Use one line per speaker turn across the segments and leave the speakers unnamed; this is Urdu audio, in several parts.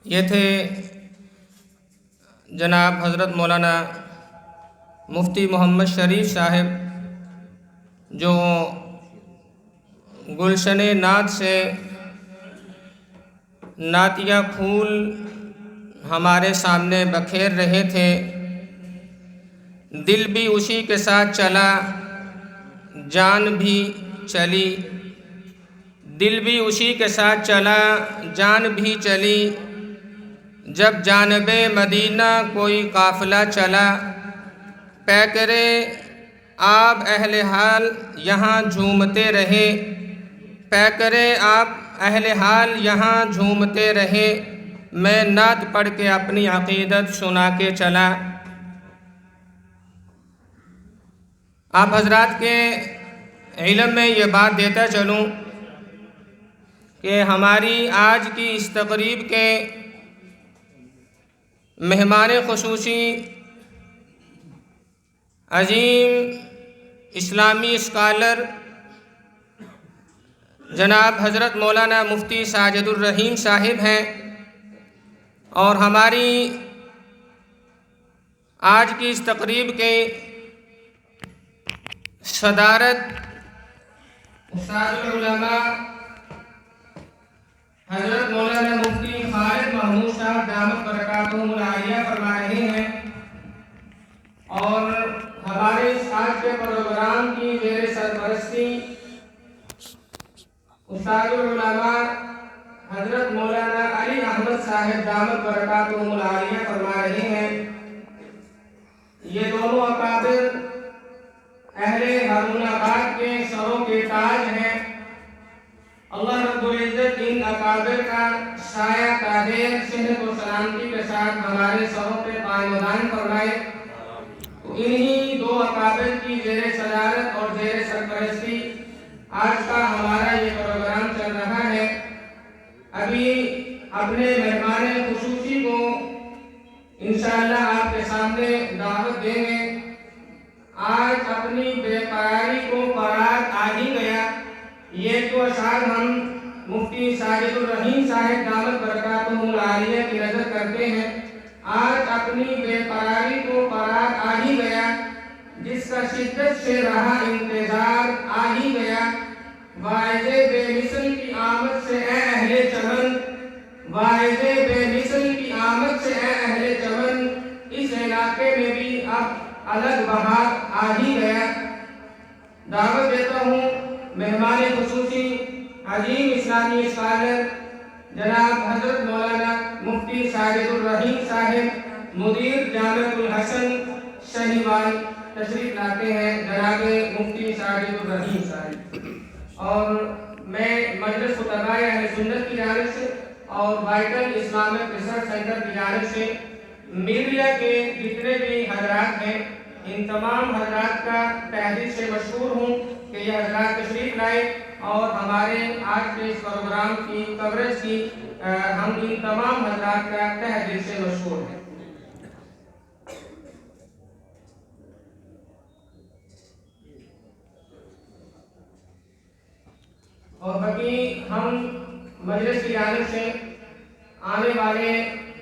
یہ تھے جناب حضرت مولانا مفتی محمد شریف صاحب، جو گلشن نعت سے نعتیہ پھول ہمارے سامنے بکھیر رہے تھے۔ دل بھی اسی کے ساتھ چلا، جان بھی چلی، دل بھی اسی کے ساتھ چلا، جان بھی چلی، جب جانب مدینہ کوئی قافلہ چلا، پیکرے آپ اہل حال یہاں جھومتے رہے، پیکرے آپ اہل حال یہاں جھومتے رہے، میں نعت پڑھ کے اپنی عقیدت سنا کے چلا۔ آپ حضرات کے علم میں یہ بات دیتا چلوں کہ ہماری آج کی اس تقریب کے مہمان خصوصی عظیم اسلامی اسکالر جناب حضرت مولانا مفتی ساجد الرحیم صاحب ہیں، اور ہماری آج کی اس تقریب کے صدارت استاد العلماء حضرت مولانا مفتی خالد محمود صاحب دامت برکاتہم العالیہ فرما رہے ہیں، اور ہمارے اس آج کے پروگرام کی زیر سرپرستی استاد العلماء حضرت مولانا علی احمد صاحب دامت برکاتہم العالیہ فرما رہے ہیں۔ یہ دونوں اکابر اہل ہارون آباد کے سروں کے تاج ہیں۔ اللہ رب العزت ان اکابر کا سایہ قادر صحت و سلامتی کے ساتھ ہمارے سروں پہ قائم و دائم فرمائے۔ تو انہی دو اکابر کی زیر صدارت اور زیر سرپرستی آج کا ہمارا یہ پروگرام چل رہا ہے۔ ابھی اپنے مہمان خصوصی کو انشاءاللہ آپ کے سامنے دعوت دیں گے۔ آج اپنی بے قراری کو قرار آ ہی گیا، یہ جو اشعار ہم مفتی ساجد الرحیم صاحب دامت برکاتہم العالیہ کی نظر کرتے ہیں، آج اپنی بے قراری کو قرار آ ہی گیا، جس کا شدت سے رہا انتظار آ ہی گیا۔ واعظ بے مثل کی آمد سے اے اہل چمن، واعظ بے مثل کی آمد سے اے اہل چمن، اس علاقے میں بھی اب الگ بہار آ ہی گیا۔ دعوت دیتا ہوں مہمان خصوصی عظیم اسلامی اسکالر جناب حضرت مولانا مفتی ساجد الرحیم صاحب مدیر جامعۃ الحسن شہیوال تشریف لاتے ہیں، جناب مفتی ساجد الرحیم صاحب۔ اور میں مجلس خطباء اہل سنت کی جانب سے اور وائٹل اسلامک ریسرچ سینٹر کی جانب سے میڈیا کے جتنے بھی حضرات ہیں، ان تمام حضرات کا تہ دل سے مشکور ہوں کہ یہ حضرات تشریف لائے اور ہمارے آج کے اس پروگرام کی کوریج کی ہم ان تمام حضرات کا تہ دل سے مشکور ہیں۔ اور باقی ہم مجلس کی جانب سے آنے والے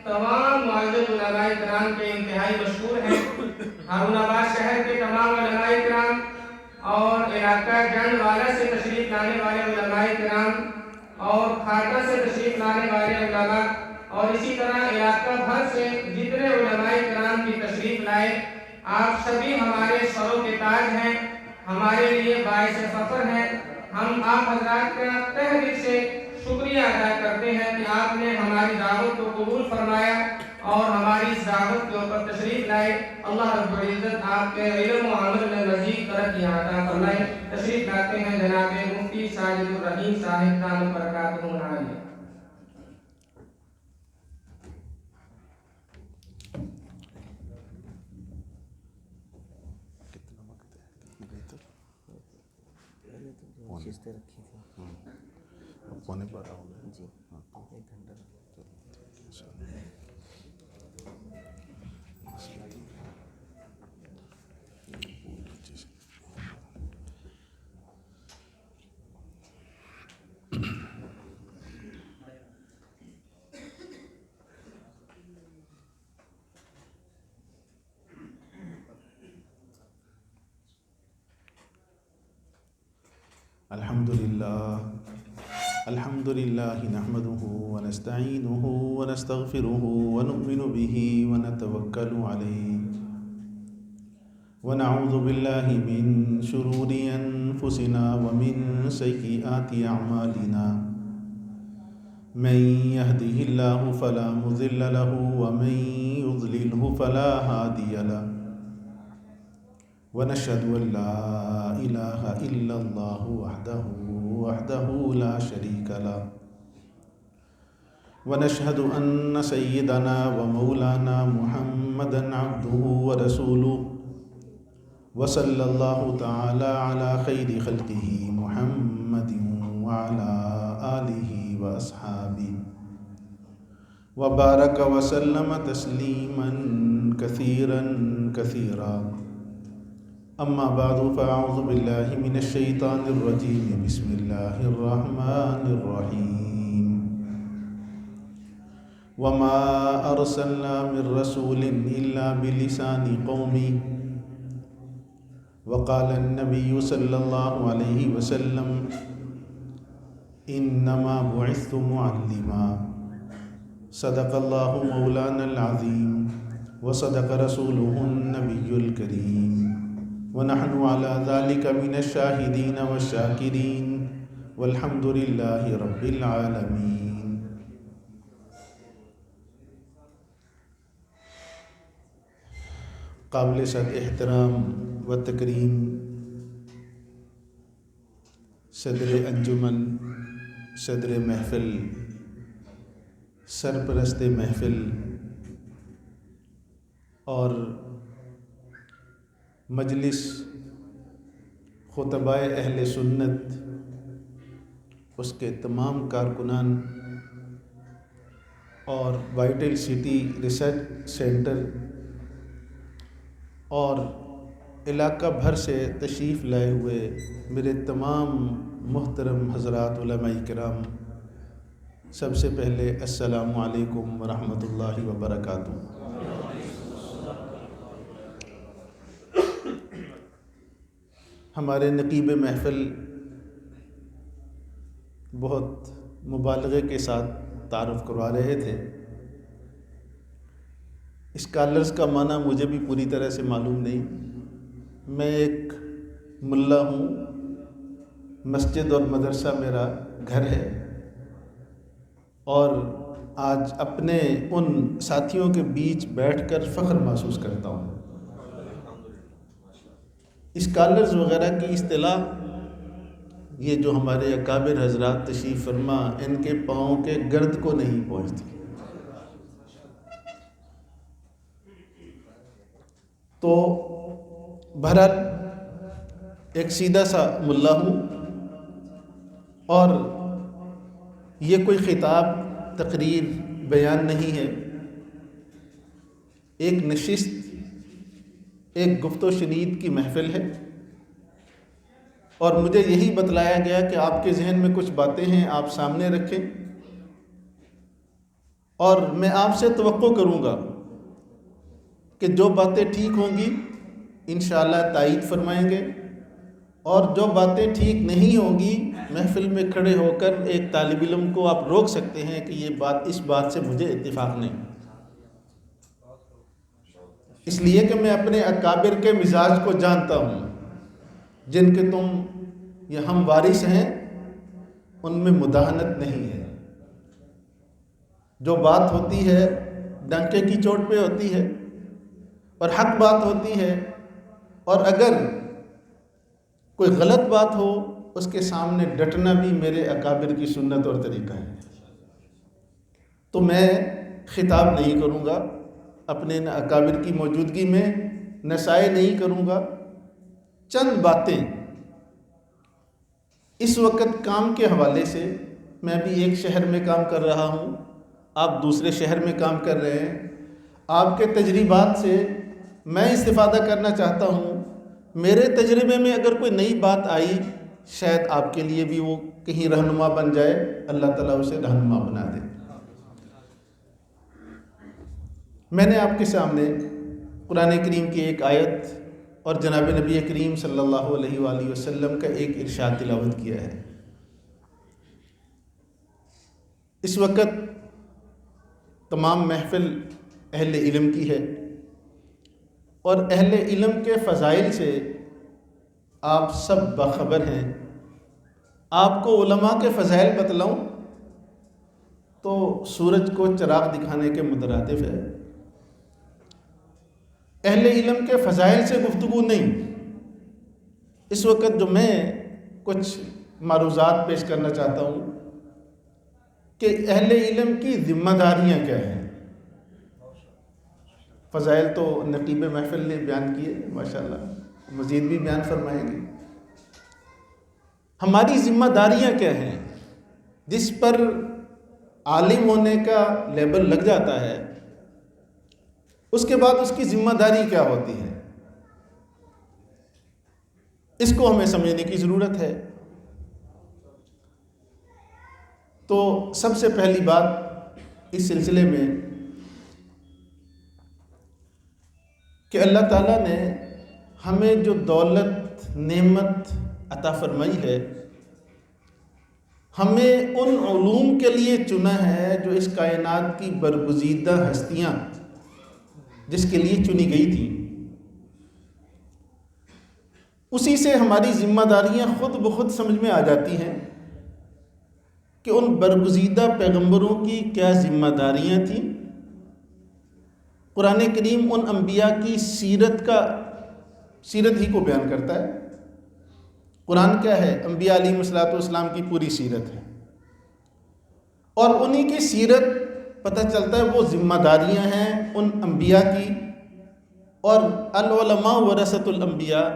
تمام معزز علماء کرام کے انتہائی مشکور ہیں۔ ہارون آباد شہر کے تمام علماء کرام اور علاقہ جنڈ والا سے تشریف لانے والے علماء کرام اور کھاٹا سے تشریف لانے والے علماء اور اسی طرح علاقہ بھر سے جتنے علماء کرام کی تشریف لائے، آپ سبھی ہمارے سروں کے تاج ہیں، ہمارے لیے باعث فخر ہیں۔ ہم آپ حضرات کا تہ دل سے شکریہ ادا کرتے ہیں کہ آپ نے ہماری دعوت کو قبول فرمایا اور ہماری اس دعوت کے اوپر تشریف لائے۔ اللہ رب العزت آپ کے علم و عمل میں مزید ترقی عطا فرمائے۔ تشریف لاتے ہیں جناب مفتی ساجد الرحیم صاحب دامت برکاتہم العالیہ۔
پونے 12 ہو گئے جی،
ایک گھنٹہ۔
الحمد لله نحمده ونستعينه ونستغفره ونؤمن به ونتوكل عليه ونعوذ بالله من شرور أنفسنا ومن سيئات أعمالنا من يهده الله فلا مضل له ومن يضلله فلا هادي له ونشهد أن لا إله إلا الله وحده لا شريك له ونشهد أن سيدنا ومولانا محمدا عبده ورسوله وصلى الله تعالى على خير خلقه محمد وعلى آله وأصحابه وبارك وسلم تسليما كثيرا أما بعد فأعوذ بالله من الشيطان الرجيم بسم الله الرحمن الرحيم وما أرسلنا من رسول إلا بلسان قومه وقال النبي صلى الله عليه وسلم إنما بعثت معلما صدق الله مولانا العظيم وصدق رسوله النبي الكريم ونحن على ذلك من الشاهدين والشاكرين والحمد لله رب العالمين. قابل صد احترام و تکریم صدر انجمن، صدر محفل، سرپرست محفل اور مجلس خطبائے اہل سنت، اس کے تمام کارکنان اور وائٹل سٹی ریسرچ سینٹر اور علاقہ بھر سے تشریف لائے ہوئے میرے تمام محترم حضرات علماء کرام، سب سے پہلے السلام علیکم ورحمۃ اللہ وبرکاتہ۔ ہمارے نقیب محفل بہت مبالغے کے ساتھ تعارف کروا رہے تھے۔ اسکالرز کا معنی مجھے بھی پوری طرح سے معلوم نہیں۔ میں ایک ملا ہوں، مسجد اور مدرسہ میرا گھر ہے، اور آج اپنے ان ساتھیوں کے بیچ بیٹھ کر فخر محسوس کرتا ہوں۔ اسکالرز وغیرہ کی اصطلاح یہ جو ہمارے اکابر حضرات تشریف فرما، ان کے پاؤں کے گرد کو نہیں پہنچتی۔ تو بہرحال ایک سیدھا سا ملا ہوں، اور یہ کوئی خطاب، تقریر، بیان نہیں ہے، ایک نشست، ایک گفت و شنید کی محفل ہے، اور مجھے یہی بتلایا گیا کہ آپ کے ذہن میں کچھ باتیں ہیں، آپ سامنے رکھیں، اور میں آپ سے توقع کروں گا کہ جو باتیں ٹھیک ہوں گی انشاءاللہ تائید فرمائیں گے، اور جو باتیں ٹھیک نہیں ہوں گی محفل میں کھڑے ہو کر ایک طالب علم کو آپ روک سکتے ہیں کہ یہ بات، اس بات سے مجھے اتفاق نہیں۔ اس لیے کہ میں اپنے اکابر کے مزاج کو جانتا ہوں، جن کے تم یہ ہم وارث ہیں، ان میں مداہنت نہیں ہے۔ جو بات ہوتی ہے ڈنکے کی چوٹ پہ ہوتی ہے، اور حق بات ہوتی ہے، اور اگر کوئی غلط بات ہو اس کے سامنے ڈٹنا بھی میرے اکابر کی سنت اور طریقہ ہے۔ تو میں خطاب نہیں کروں گا، اپنے اکابر کی موجودگی میں نصائح نہیں کروں گا۔ چند باتیں اس وقت کام کے حوالے سے، میں بھی ایک شہر میں کام کر رہا ہوں، آپ دوسرے شہر میں کام کر رہے ہیں، آپ کے تجربات سے میں استفادہ کرنا چاہتا ہوں۔ میرے تجربے میں اگر کوئی نئی بات آئی، شاید آپ کے لیے بھی وہ کہیں رہنما بن جائے، اللہ تعالیٰ اسے رہنما بنا دے۔ میں نے آپ کے سامنے قرآن کریم کی ایک آیت اور جناب نبی کریم صلی اللہ علیہ وآلہ وسلم کا ایک ارشاد تلاوت کیا ہے۔ اس وقت تمام محفل اہل علم کی ہے، اور اہل علم کے فضائل سے آپ سب باخبر ہیں۔ آپ کو علماء کے فضائل بتلاؤں تو سورج کو چراغ دکھانے کے مترادف ہے۔ اہل علم کے فضائل سے گفتگو نہیں، اس وقت جو میں کچھ معروضات پیش کرنا چاہتا ہوں کہ اہل علم کی ذمہ داریاں کیا ہیں۔ فضائل تو نقیب محفل نے بیان کیے، ماشاءاللہ مزید بھی بیان فرمائیں گے۔ ہماری ذمہ داریاں کیا ہیں؟ جس پر عالم ہونے کا لیبل لگ جاتا ہے، اس کے بعد اس کی ذمہ داری کیا ہوتی ہے، اس کو ہمیں سمجھنے کی ضرورت ہے۔ تو سب سے پہلی بات اس سلسلے میں کہ اللہ تعالیٰ نے ہمیں جو دولت نعمت عطا فرمائی ہے، ہمیں ان علوم کے لیے چنا ہے جو اس کائنات کی برگزیدہ ہستیاں جس کے لیے چنی گئی تھی، اسی سے ہماری ذمہ داریاں خود بخود سمجھ میں آ جاتی ہیں کہ ان برگزیدہ پیغمبروں کی کیا ذمہ داریاں تھیں۔ قرآن کریم ان انبیاء کی سیرت ہی کو بیان کرتا ہے۔ قرآن کیا ہے؟ انبیاء علیہ الصلوۃ والسلام کی پوری سیرت ہے، اور انہی کی سیرت پتہ چلتا ہے وہ ذمہ داریاں ہیں ان انبیاء کی۔ اور العلماء ورثۃ الانبیاء،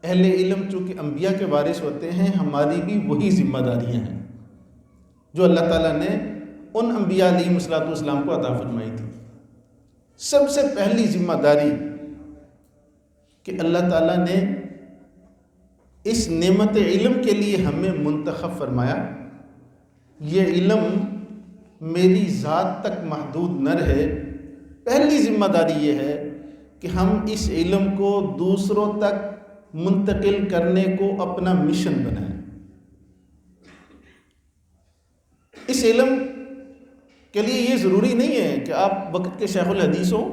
اہل علم چونکہ انبیاء کے وارث ہوتے ہیں، ہماری بھی وہی ذمہ داریاں ہیں جو اللہ تعالیٰ نے ان انبیاء علیہ الصلوۃ والسلام کو عطا فرمائی تھی۔ سب سے پہلی ذمہ داری کہ اللہ تعالیٰ نے اس نعمت علم کے لیے ہمیں منتخب فرمایا۔ یہ علم میری ذات تک محدود نہ رہے، پہلی ذمہ داری یہ ہے کہ ہم اس علم کو دوسروں تک منتقل کرنے کو اپنا مشن بنائیں۔ اس علم کے لیے یہ ضروری نہیں ہے کہ آپ وقت کے شیخ الحدیث ہو،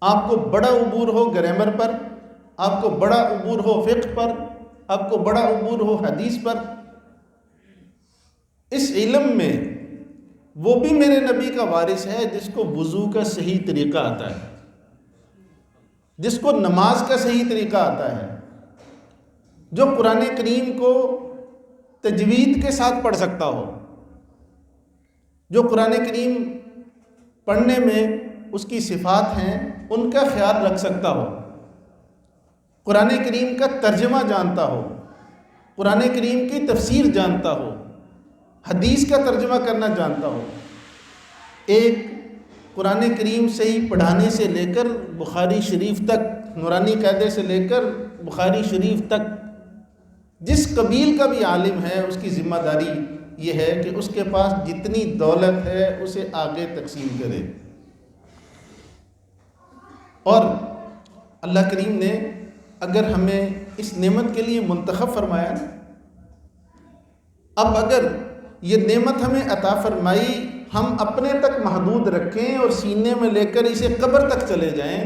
آپ کو بڑا عبور ہو گرامر پر، آپ کو بڑا عبور ہو فقہ پر، آپ کو بڑا عبور ہو حدیث پر۔ اس علم میں وہ بھی میرے نبی کا وارث ہے جس کو وضو کا صحیح طریقہ آتا ہے، جس کو نماز کا صحیح طریقہ آتا ہے، جو قرآن کریم کو تجوید کے ساتھ پڑھ سکتا ہو، جو قرآن کریم پڑھنے میں اس کی صفات ہیں ان کا خیال رکھ سکتا ہو، قرآن کریم کا ترجمہ جانتا ہو، قرآن کریم کی تفسیر جانتا ہو، حدیث کا ترجمہ کرنا جانتا ہو۔ ایک قرآن کریم صحیح پڑھانے سے لے کر بخاری شریف تک، نورانی قاعدے سے لے کر بخاری شریف تک، جس قبیل کا بھی عالم ہے اس کی ذمہ داری یہ ہے کہ اس کے پاس جتنی دولت ہے اسے آگے تقسیم کرے۔ اور اللہ کریم نے اگر ہمیں اس نعمت کے لیے منتخب فرمایا، اب اگر یہ نعمت ہمیں عطا فرمائی ہم اپنے تک محدود رکھیں اور سینے میں لے کر اسے قبر تک چلے جائیں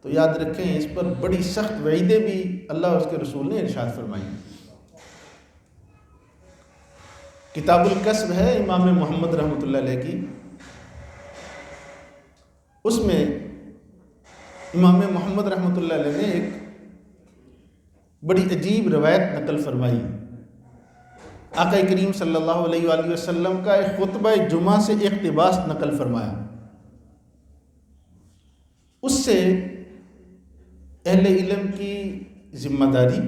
تو یاد رکھیں اس پر بڑی سخت وعیدیں بھی اللہ اور اس کے رسول نے ارشاد فرمائی۔ کتاب الکسب ہے امام محمد رحمۃ اللہ علیہ کی، اس میں امام محمد رحمۃ اللہ علیہ نے ایک بڑی عجیب روایت نقل فرمائی۔ آقا کریم صلی اللہ علیہ وآلہ وسلم کا ایک خطبہ جمعہ سے اقتباس نقل فرمایا۔ اس سے اہل علم کی ذمہ داری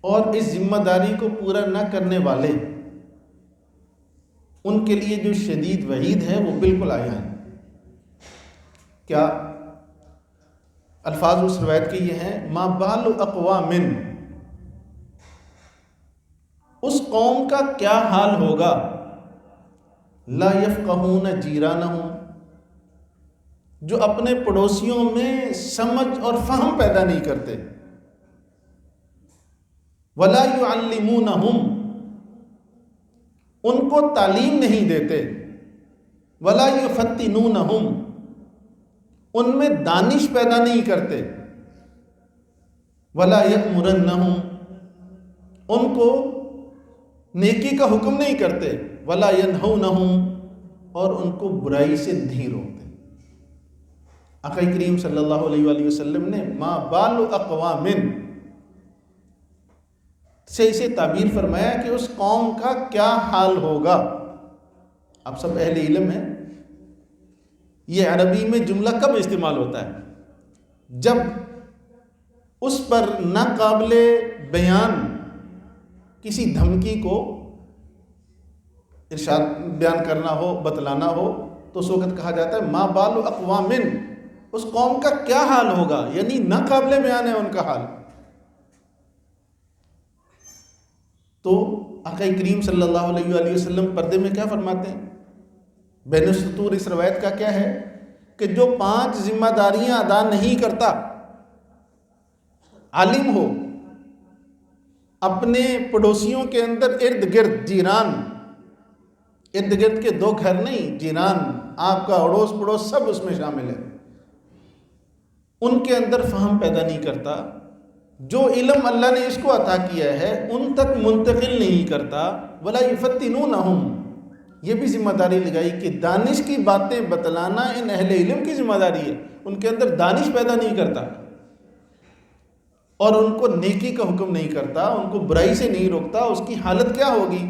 اور اس ذمہ داری کو پورا نہ کرنے والے ان کے لیے جو شدید وعید ہے وہ بالکل آیا ہے۔ کیا الفاظ اس روایت کے یہ ہیں؟ ما بال اقوام، اس قوم کا کیا حال ہوگا، لا یفقہون جیرانہم، جو اپنے پڑوسیوں میں سمجھ اور فہم پیدا نہیں کرتے. وَلَا يُعَلِّمُونَهُمْ، ان کو تعلیم نہیں دیتے. وَلَا يُفَتِّنُونَهُمْ، ان میں دانش پیدا نہیں کرتے. وَلَا يَأْمُرَنَّهُمْ، ان کو نیکی کا حکم نہیں کرتے. وَلَا يَنْهَوْنَهُمْ، اور ان کو برائی سے نہیں روکتے. آقا کریم صلی اللہ علیہ وآلہ وسلم نے ما بال اقوام سے اسے تعبیر فرمایا کہ اس قوم کا کیا حال ہوگا. آپ سب اہل علم ہیں، یہ عربی میں جملہ کب استعمال ہوتا ہے؟ جب اس پر ناقابل بیان کسی دھمکی کو ارشاد بیان کرنا ہو، بتلانا ہو، تو اس وقت کہا جاتا ہے ما بال اقوام، اس قوم کا کیا حال ہوگا، یعنی ناقابل بیان ہے ان کا حال. تو آقا کریم صلی اللہ علیہ وآلہ وسلم پردے میں کیا فرماتے ہیں؟ بین السطور اس روایت کا کیا ہے کہ جو 5 ذمہ داریاں ادا نہیں کرتا، عالم ہو، اپنے پڑوسیوں کے اندر ارد گرد، جیران، ارد گرد کے 2 گھر نہیں، جیران، آپ کا اڑوس پڑوس سب اس میں شامل ہے، ان کے اندر فہم پیدا نہیں کرتا، جو علم اللہ نے اس کو عطا کیا ہے ان تک منتقل نہیں کرتا. ولا یفتنونہم، یہ بھی ذمہ داری لگائی کہ دانش کی باتیں بتلانا ان اہل علم کی ذمہ داری ہے. ان کے اندر دانش پیدا نہیں کرتا اور ان کو نیکی کا حکم نہیں کرتا، ان کو برائی سے نہیں روکتا. اس کی حالت کیا ہوگی؟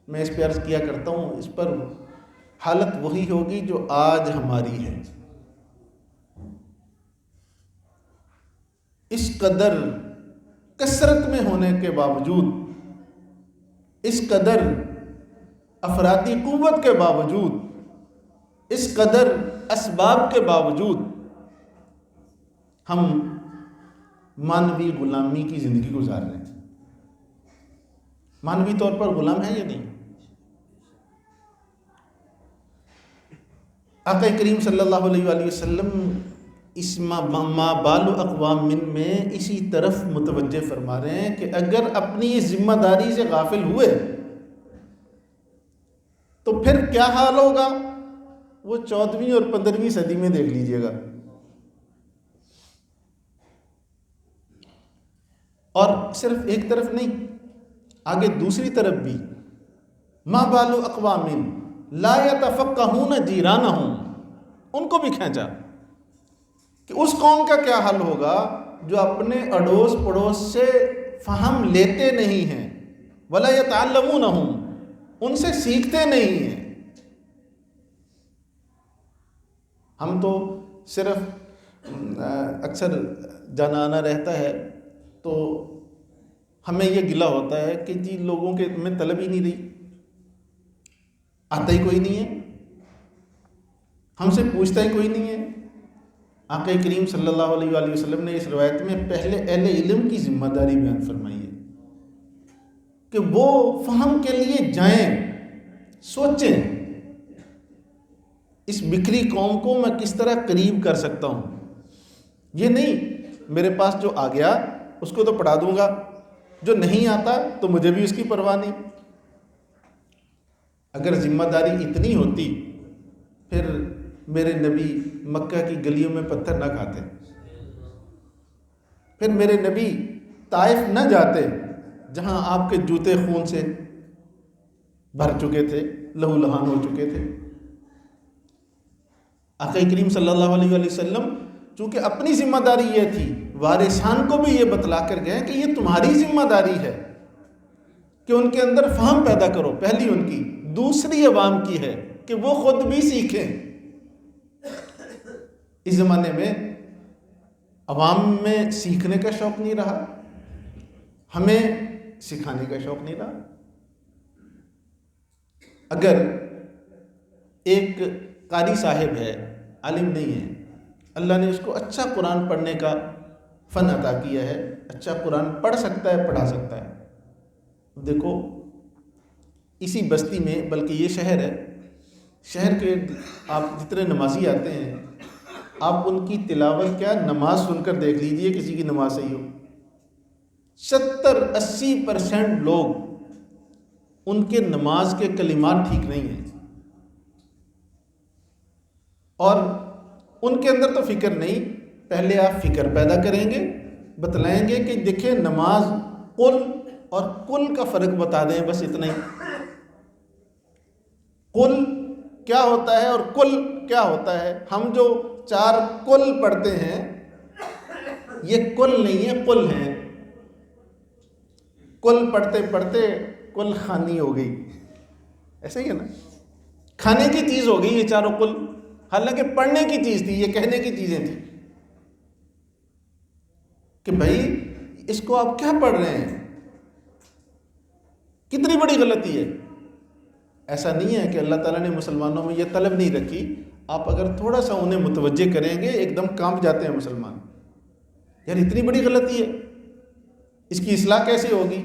میں اس پہ عرض کیا کرتا ہوں، اس پر حالت وہی ہوگی جو آج ہماری ہے. اس قدر کثرت میں ہونے کے باوجود، اس قدر افرادی قوت کے باوجود، اس قدر اسباب کے باوجود ہم مانوی غلامی کی زندگی گزار رہے ہیں. مانوی طور پر غلام ہیں یا نہیں؟ آقا کریم صلی اللہ علیہ وآلہ وسلم اس ما بال اقوام میں اسی طرف متوجہ فرما رہے ہیں کہ اگر اپنی اس ذمہ داری سے غافل ہوئے تو پھر کیا حال ہوگا، وہ 14ویں اور 15ویں صدی میں دیکھ لیجئے گا. اور صرف ایک طرف نہیں، آگے دوسری طرف بھی ما بال اقوام لا یتفقہون جیرانہم، ان کو بھی کھینچا کہ اس قوم کا کیا حل ہوگا جو اپنے اڑوس پڑوس سے فہم لیتے نہیں ہیں. ولا یتعلمونہم، ان سے سیکھتے نہیں ہیں. ہم تو صرف اکثر جانا آنا رہتا ہے تو ہمیں یہ گلہ ہوتا ہے کہ جی لوگوں کے میں طلب ہی نہیں رہی، آتا ہی کوئی نہیں ہے، ہم سے پوچھتا ہی کوئی نہیں ہے. آقا کریم صلی اللہ علیہ وآلہ وسلم نے اس روایت میں پہلے اہل علم کی ذمہ داری بیان فرمائی ہے کہ وہ فہم کے لیے جائیں، سوچیں اس بکھری قوم کو میں کس طرح قریب کر سکتا ہوں. یہ نہیں میرے پاس جو آ گیا اس کو تو پڑھا دوں گا، جو نہیں آتا تو مجھے بھی اس کی پرواہ نہیں. اگر ذمہ داری اتنی ہوتی پھر میرے نبی مکہ کی گلیوں میں پتھر نہ کھاتے، پھر میرے نبی طائف نہ جاتے جہاں آپ کے جوتے خون سے بھر چکے تھے، لہو لہان ہو چکے تھے. آقا کریم صلی اللہ علیہ وآلہ وسلم چونکہ اپنی ذمہ داری یہ تھی، وارثان کو بھی یہ بتلا کر گئے کہ یہ تمہاری ذمہ داری ہے کہ ان کے اندر فہم پیدا کرو. پہلی ان کی، دوسری عوام کی ہے کہ وہ خود بھی سیکھیں. اس زمانے میں عوام میں سیکھنے کا شوق نہیں رہا، ہمیں سکھانے کا شوق نہیں رہا. اگر ایک قاری صاحب ہے، عالم نہیں ہے، اللہ نے اس کو اچھا قرآن پڑھنے کا فن عطا کیا ہے، اچھا قرآن پڑھ سکتا ہے، پڑھا سکتا ہے. دیکھو اسی بستی میں، بلکہ یہ شہر ہے، شہر کے آپ جتنے نمازی آتے ہیں آپ ان کی تلاوت کیا نماز سن کر دیکھ لیجئے کسی کی نماز صحیح ہو. 70-80% لوگ ان کے نماز کے کلمات ٹھیک نہیں ہیں، اور ان کے اندر تو فکر نہیں. پہلے آپ فکر پیدا کریں گے، بتلائیں گے کہ دیکھیں نماز قل اور کل کا فرق بتا دیں، بس اتنا ہی. قل کیا ہوتا ہے اور کل کیا ہوتا ہے؟ ہم جو 4 کل پڑھتے ہیں یہ کل نہیں ہے، قل ہیں. کل پڑھتے پڑھتے کل خانی ہو گئی، ایسا ہی ہے نا، کھانے کی چیز ہو گئی یہ چاروں کل، حالانکہ پڑھنے کی چیز تھی، یہ کہنے کی چیزیں تھیں کہ بھائی اس کو آپ کیا پڑھ رہے ہیں، کتنی بڑی غلطی ہے. ایسا نہیں ہے کہ اللہ تعالیٰ نے مسلمانوں میں یہ طلب نہیں رکھی. آپ اگر تھوڑا سا انہیں متوجہ کریں گے ایک دم کانپ جاتے ہیں مسلمان، یار اتنی بڑی غلطی ہے، اس کی اصلاح کیسے ہوگی؟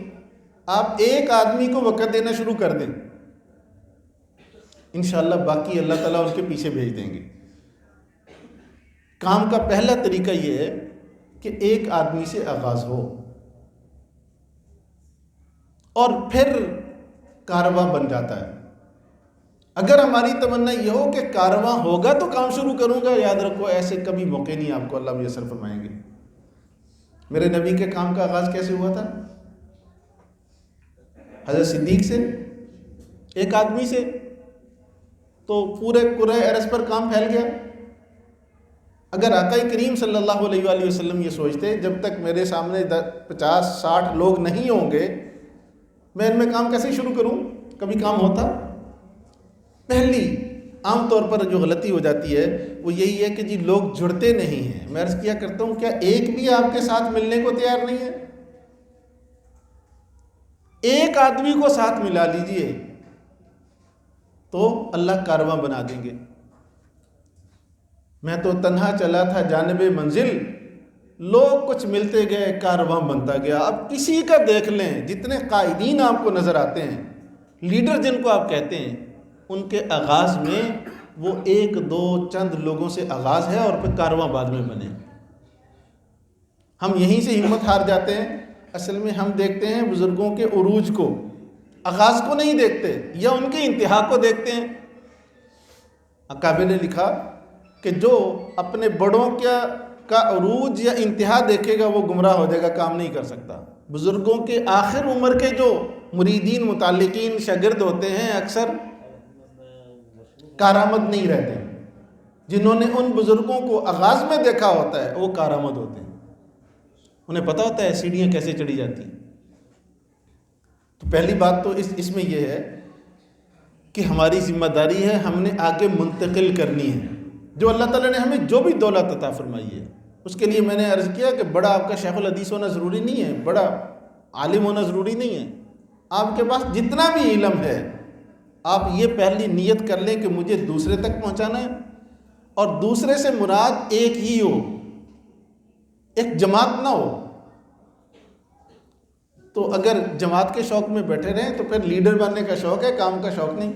آپ ایک آدمی کو وقت دینا شروع کر دیں، انشاءاللہ باقی اللہ تعالیٰ ان کے پیچھے بھیج دیں گے. کام کا پہلا طریقہ یہ ہے کہ ایک آدمی سے آغاز ہو اور پھر کارواں بن جاتا ہے. اگر ہماری تمنا یہ ہو کہ کارواں ہوگا تو کام شروع کروں گا، یاد رکھو ایسے کبھی موقع نہیں آپ کو اللہ میسر فرمائیں گے. میرے نبی کے کام کا آغاز کیسے ہوا تھا؟ حضرت صدیق سے، ایک آدمی سے، تو پورے قرہ ارض پر کام پھیل گیا. اگر آقا کریم صلی اللہ علیہ وآلہ وسلم یہ سوچتے جب تک میرے سامنے 50-60 لوگ نہیں ہوں گے میں ان میں کام کیسے شروع کروں، کبھی کام ہوتا؟ پہلی عام طور پر جو غلطی ہو جاتی ہے وہ یہی ہے کہ جی لوگ جڑتے نہیں ہیں. میں عرض کیا کرتا ہوں کیا ایک بھی آپ کے ساتھ ملنے کو تیار نہیں ہے؟ ایک آدمی کو ساتھ ملا لیجئے تو اللہ کارواں بنا دیں گے. میں تو تنہا چلا تھا جانب منزل، لوگ کچھ ملتے گئے کارواں بنتا گیا. اب کسی کا دیکھ لیں، جتنے قائدین آپ کو نظر آتے ہیں، لیڈر جن کو آپ کہتے ہیں، ان کے آغاز میں وہ 1-2 چند لوگوں سے آغاز ہے اور پھر کارواں بعد میں بنے. ہم یہیں سے ہمت ہار جاتے ہیں. اصل میں ہم دیکھتے ہیں بزرگوں کے عروج کو، آغاز کو نہیں دیکھتے، یا ان کے انتہا کو دیکھتے ہیں. اکابر نے لکھا کہ جو اپنے بڑوں کا عروج یا انتہا دیکھے گا وہ گمراہ ہو جائے گا، کام نہیں کر سکتا. بزرگوں کے آخر عمر کے جو مریدین، متعلقین، شاگرد ہوتے ہیں اکثر کارآمد نہیں رہتے. جنہوں نے ان بزرگوں کو آغاز میں دیکھا ہوتا ہے وہ کارآمد ہوتے ہیں، انہیں پتہ ہوتا ہے سیڑھیاں کیسے چڑھی جاتی ہیں. تو پہلی بات تو اس میں یہ ہے کہ ہماری ذمہ داری ہے ہم نے آگے منتقل کرنی ہے. جو اللہ تعالیٰ نے ہمیں جو بھی دولت عطا فرمائی ہے اس کے لیے میں نے عرض کیا کہ بڑا آپ کا شیخ الحدیث ہونا ضروری نہیں ہے، بڑا عالم ہونا ضروری نہیں ہے. آپ کے پاس جتنا بھی علم ہے آپ یہ پہلی نیت کر لیں کہ مجھے دوسرے تک پہنچانا ہے، اور دوسرے سے مراد ایک ہی ہو، ایک جماعت نہ ہو. تو اگر جماعت کے شوق میں بیٹھے رہیں تو پھر لیڈر بننے کا شوق ہے، کام کا شوق نہیں.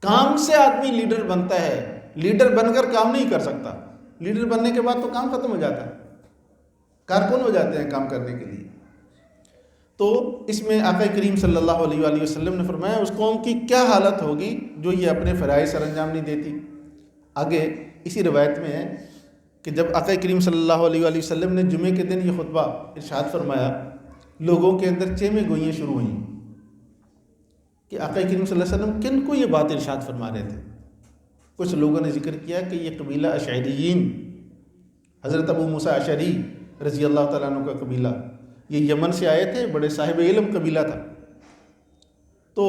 کام سے آدمی لیڈر بنتا ہے، لیڈر بن کر کام نہیں کر سکتا. لیڈر بننے کے بعد تو کام ختم ہو جاتا ہے، کارکن ہو جاتے ہیں کام کرنے کے لیے. تو اس میں آقا کریم صلی اللہ علیہ وآلہ وسلم نے فرمایا اس قوم کی کیا حالت ہوگی جو یہ اپنے فرائض سر انجام نہیں دیتی. آگے اسی روایت میں ہے کہ جب آقا کریم صلی اللہ علیہ وآلہ وسلم نے جمعے کے دن یہ خطبہ ارشاد فرمایا، لوگوں کے اندر چیمیں گوئیاں شروع ہوئیں کہ آقا کریم صلی اللہ علیہ وسلم کن کو یہ بات ارشاد فرما رہے تھے. کچھ لوگوں نے ذکر کیا کہ یہ قبیلہ اشعریین، حضرت ابو موسیٰ اشعری رضی اللہ تعالیٰ عنہ کا قبیلہ، یہ یمن سے آئے تھے، بڑے صاحب علم قبیلہ تھا. تو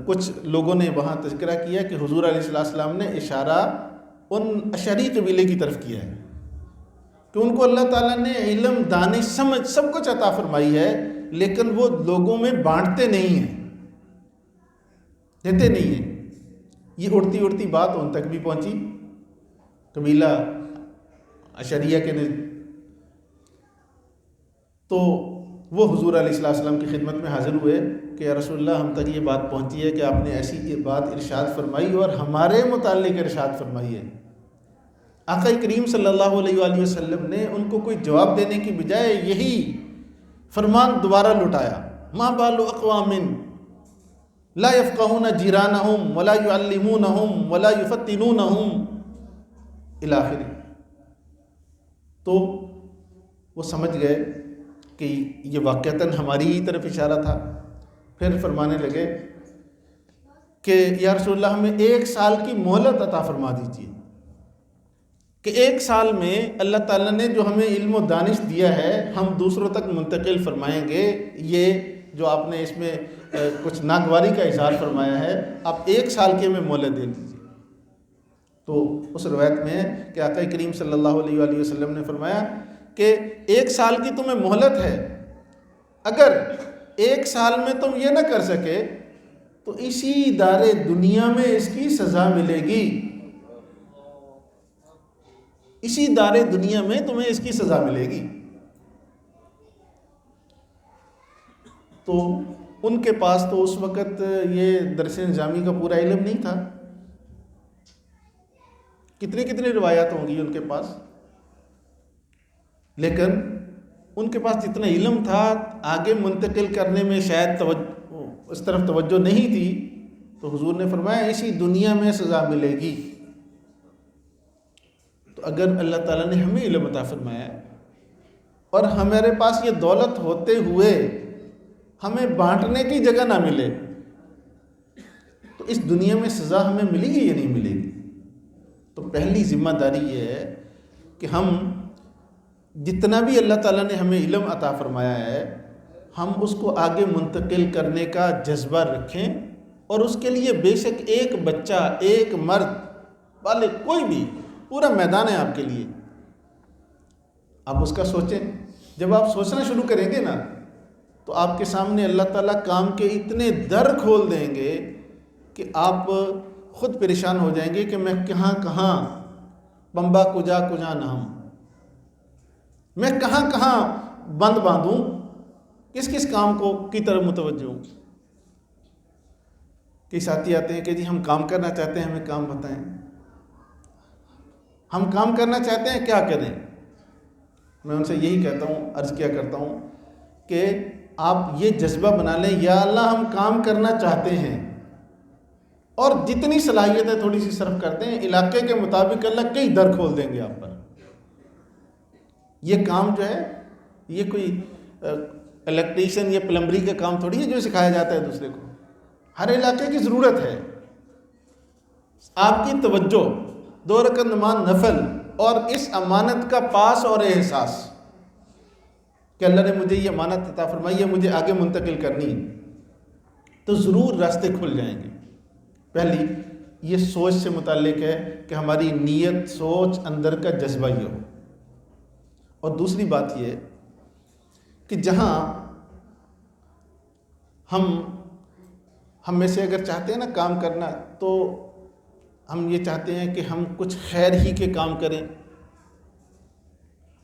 کچھ لوگوں نے وہاں تذکرہ کیا کہ حضور علیہ السلام نے اشارہ ان اشعری قبیلے کی طرف کیا ہے کہ ان کو اللہ تعالیٰ نے علم، دانش، سمجھ سب کچھ عطا فرمائی ہے، لیکن وہ لوگوں میں بانٹتے نہیں ہیں، دیتے نہیں ہیں. یہ اڑتی اڑتی بات ان تک بھی پہنچی قبیلہ اشعریہ کے تو وہ حضور علیہ السلام کی خدمت میں حاضر ہوئے کہ یا رسول اللہ، ہم تک یہ بات پہنچی ہے کہ آپ نے ایسی بات ارشاد فرمائی اور ہمارے متعلق ارشاد فرمائی ہے۔ آقا کریم صلی اللہ علیہ وآلہ وسلم نے ان کو کوئی جواب دینے کی بجائے یہی فرمان دوبارہ لٹایا، ما بال اقوام لا یفقہون جیرانہم ولا یعلمونہم ولا یفتنونہم الی آخر۔ تو وہ سمجھ گئے کہ یہ واقعتاً ہماری ہی طرف اشارہ تھا۔ پھر فرمانے لگے کہ یا رسول اللہ، ہمیں 1 سال کی مہلت عطا فرما دیجیے کہ 1 سال میں اللہ تعالیٰ نے جو ہمیں علم و دانش دیا ہے ہم دوسروں تک منتقل فرمائیں گے۔ یہ جو آپ نے اس میں کچھ ناگواری کا اظہار فرمایا ہے، آپ 1 سال کی ہمیں مہلت دے دیجیے۔ تو اس روایت میں ہے کہ آقا کریم صلی اللہ علیہ وآلہ وسلم نے فرمایا کہ 1 سال کی تمہیں مہلت ہے، اگر 1 سال میں تم یہ نہ کر سکے تو اسی دار دنیا میں اس کی سزا ملے گی، اسی دار دنیا میں تمہیں اس کی سزا ملے گی۔ تو ان کے پاس تو اس وقت یہ درس نظامی کا پورا علم نہیں تھا، کتنی روایات ہوں گی ان کے پاس، لیکن ان کے پاس جتنا علم تھا آگے منتقل کرنے میں شاید اس طرف توجہ نہیں تھی، تو حضور نے فرمایا اسی دنیا میں سزا ملے گی۔ تو اگر اللہ تعالیٰ نے ہمیں علم عطا فرمایا ہے اور ہمارے پاس یہ دولت ہوتے ہوئے ہمیں بانٹنے کی جگہ نہ ملے، تو اس دنیا میں سزا ہمیں ملے گی یا نہیں ملے گی؟ تو پہلی ذمہ داری یہ ہے کہ ہم جتنا بھی اللہ تعالیٰ نے ہمیں علم عطا فرمایا ہے ہم اس کو آگے منتقل کرنے کا جذبہ رکھیں، اور اس کے لیے بے شک ایک بچہ، ایک مرد، بالغ، کوئی بھی، پورا میدان ہے آپ کے لیے۔ آپ اس کا سوچیں، جب آپ سوچنا شروع کریں گے نا تو آپ کے سامنے اللہ تعالیٰ کام کے اتنے در کھول دیں گے کہ آپ خود پریشان ہو جائیں گے کہ میں کہاں کہاں بمبا کجا کجا نام، میں کہاں کہاں بند باندھوں، کس کس کام کو کی طرف متوجہ ہوں۔ کئی ساتھی آتے ہیں کہ جی ہم کام کرنا چاہتے ہیں، ہمیں کام بتائیں، ہم کام کرنا چاہتے ہیں، کیا کریں؟ میں ان سے یہی کہتا ہوں، عرض کیا کرتا ہوں کہ آپ یہ جذبہ بنا لیں، یا اللہ ہم کام کرنا چاہتے ہیں، اور جتنی صلاحیت ہے تھوڑی سی صرف کرتے ہیں، علاقے کے مطابق اللہ کئی در کھول دیں گے آپ پر۔ یہ کام جو ہے یہ کوئی الیکٹریشین یا پلمبری کا کام تھوڑی ہے جو سکھایا جاتا ہے دوسرے کو، ہر علاقے کی ضرورت ہے آپ کی توجہ، 2 رکعت نماز نفل، اور اس امانت کا پاس اور احساس کہ اللہ نے مجھے یہ امانت عطا فرمائی ہے، مجھے آگے منتقل کرنی ہے، تو ضرور راستے کھل جائیں گے۔ پہلی یہ سوچ سے متعلق ہے کہ ہماری نیت، سوچ، اندر کا جذبہ یہ ہو، اور دوسری بات یہ کہ جہاں ہم میں سے اگر چاہتے ہیں نا کام کرنا، تو ہم یہ چاہتے ہیں کہ ہم کچھ خیر ہی کے کام کریں،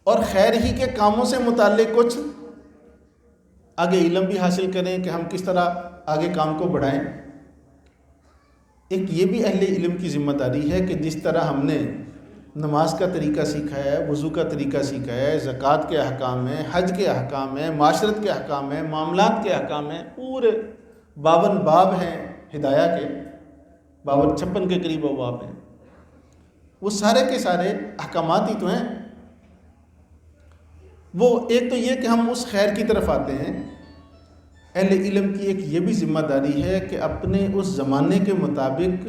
اور خیر ہی کے کاموں سے متعلق کچھ آگے علم بھی حاصل کریں کہ ہم کس طرح آگے کام کو بڑھائیں۔ ایک یہ بھی اہل علم کی ذمہ داری ہے کہ جس طرح ہم نے نماز کا طریقہ سیکھا ہے، وضو کا طریقہ سیکھا ہے، زکوٰۃ کے احکام ہیں، حج کے احکام ہیں، معاشرت کے احکام ہیں، معاملات کے احکام ہیں، پورے 52 باب ہیں ہدایہ کے، 56 کے قریب وہ باب ہیں، وہ سارے کے سارے احکامات ہی تو ہیں۔ وہ ایک تو یہ کہ ہم اس خیر کی طرف آتے ہیں، اہل علم کی ایک یہ بھی ذمہ داری ہے کہ اپنے اس زمانے کے مطابق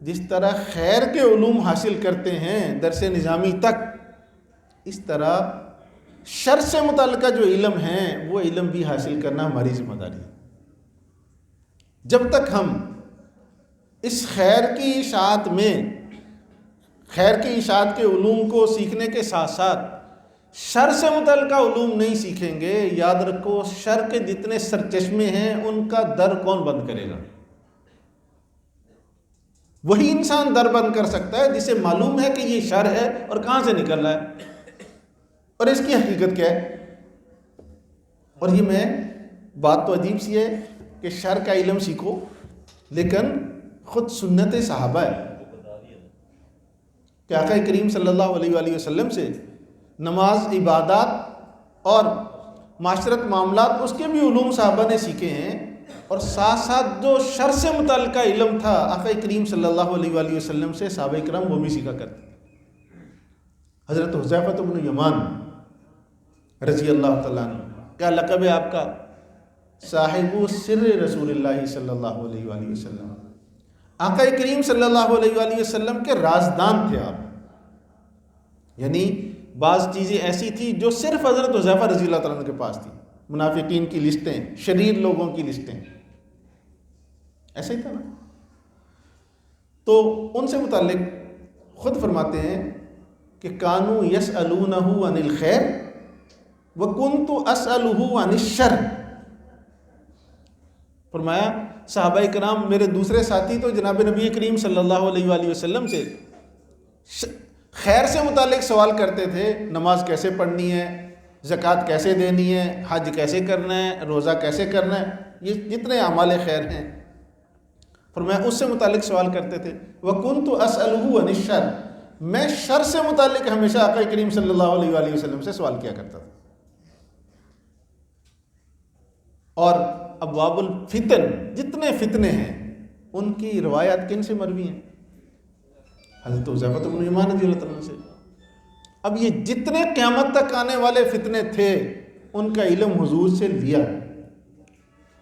جس طرح خیر کے علوم حاصل کرتے ہیں درس نظامی تک، اس طرح شر سے متعلقہ جو علم ہیں وہ علم بھی حاصل کرنا ہماری ذمہ داری ہے۔ جب تک ہم اس خیر کی اشاعت میں، خیر کی اشاعت کے علوم کو سیکھنے کے ساتھ ساتھ شر سے متعلقہ علوم نہیں سیکھیں گے، یاد رکھو شر کے جتنے سرچشمے ہیں ان کا در کون بند کرے گا؟ وہی انسان در بند کر سکتا ہے جسے معلوم ہے کہ یہ شر ہے اور کہاں سے نکل رہا ہے اور اس کی حقیقت کیا ہے، اور یہ بات تو عجیب سی ہے کہ شر کا علم سیکھو، لیکن خود سنت صحابہ ہے کہ آقا کریم صلی اللہ علیہ وآلہ وسلم سے نماز، عبادات اور معاشرت معاملات اس کے بھی علوم صحابہ نے سیکھے ہیں، اور ساتھ ساتھ جو شر سے متعلقہ علم تھا آقا کریم صلی اللہ علیہ وآلہ وسلم سے صحابہ کرام وہ بھی سیکھا کرتے تھے۔ حضرت حذیفہ بن یمان رضی اللہ تعالیٰ عنہ، کیا لقب ہے آپ کا؟ صاحب سر رسول اللہ صلی اللہ علیہ وآلہ وسلم، آقا کریم صلی اللہ علیہ وآلہ وسلم کے رازدان تھے آپ، یعنی بعض چیزیں ایسی تھی جو صرف حضرت حذیفہ رضی اللہ تعالیٰ عنہ کے پاس تھی، منافقین کی لسٹیں، شریر لوگوں کی لسٹیں، ایسا ہی تھا نا۔ تو ان سے متعلق خود فرماتے ہیں کہ کانو یسألونہ عن الخیر وکنت اسألہ عن الشر، فرمایا صحابہ کرام میرے دوسرے ساتھی تو جناب نبی کریم صلی اللہ علیہ وآلہ وسلم سے خیر سے متعلق سوال کرتے تھے، نماز کیسے پڑھنی ہے، زکوٰۃ کیسے دینی ہے، حج کیسے کرنا ہے، روزہ کیسے کرنا ہے، یہ جتنے اعمال خیر ہیں فرمایا اس سے متعلق سوال کرتے تھے۔ وَكُنْتُ أَسْأَلُهُ عَنِ الشَّرِّ، میں شر سے متعلق ہمیشہ آقا کریم صلی اللہ علیہ وآلہ وسلم سے سوال کیا کرتا تھا۔ اور ابواب الفتن، جتنے فتنے ہیں ان کی روایات کن سے مروی ہیں؟ حضرت حذیفہ بن یمان رضی اللہ عنہ سے۔ اب یہ جتنے قیامت تک آنے والے فتنے تھے ان کا علم حضور سے لیا،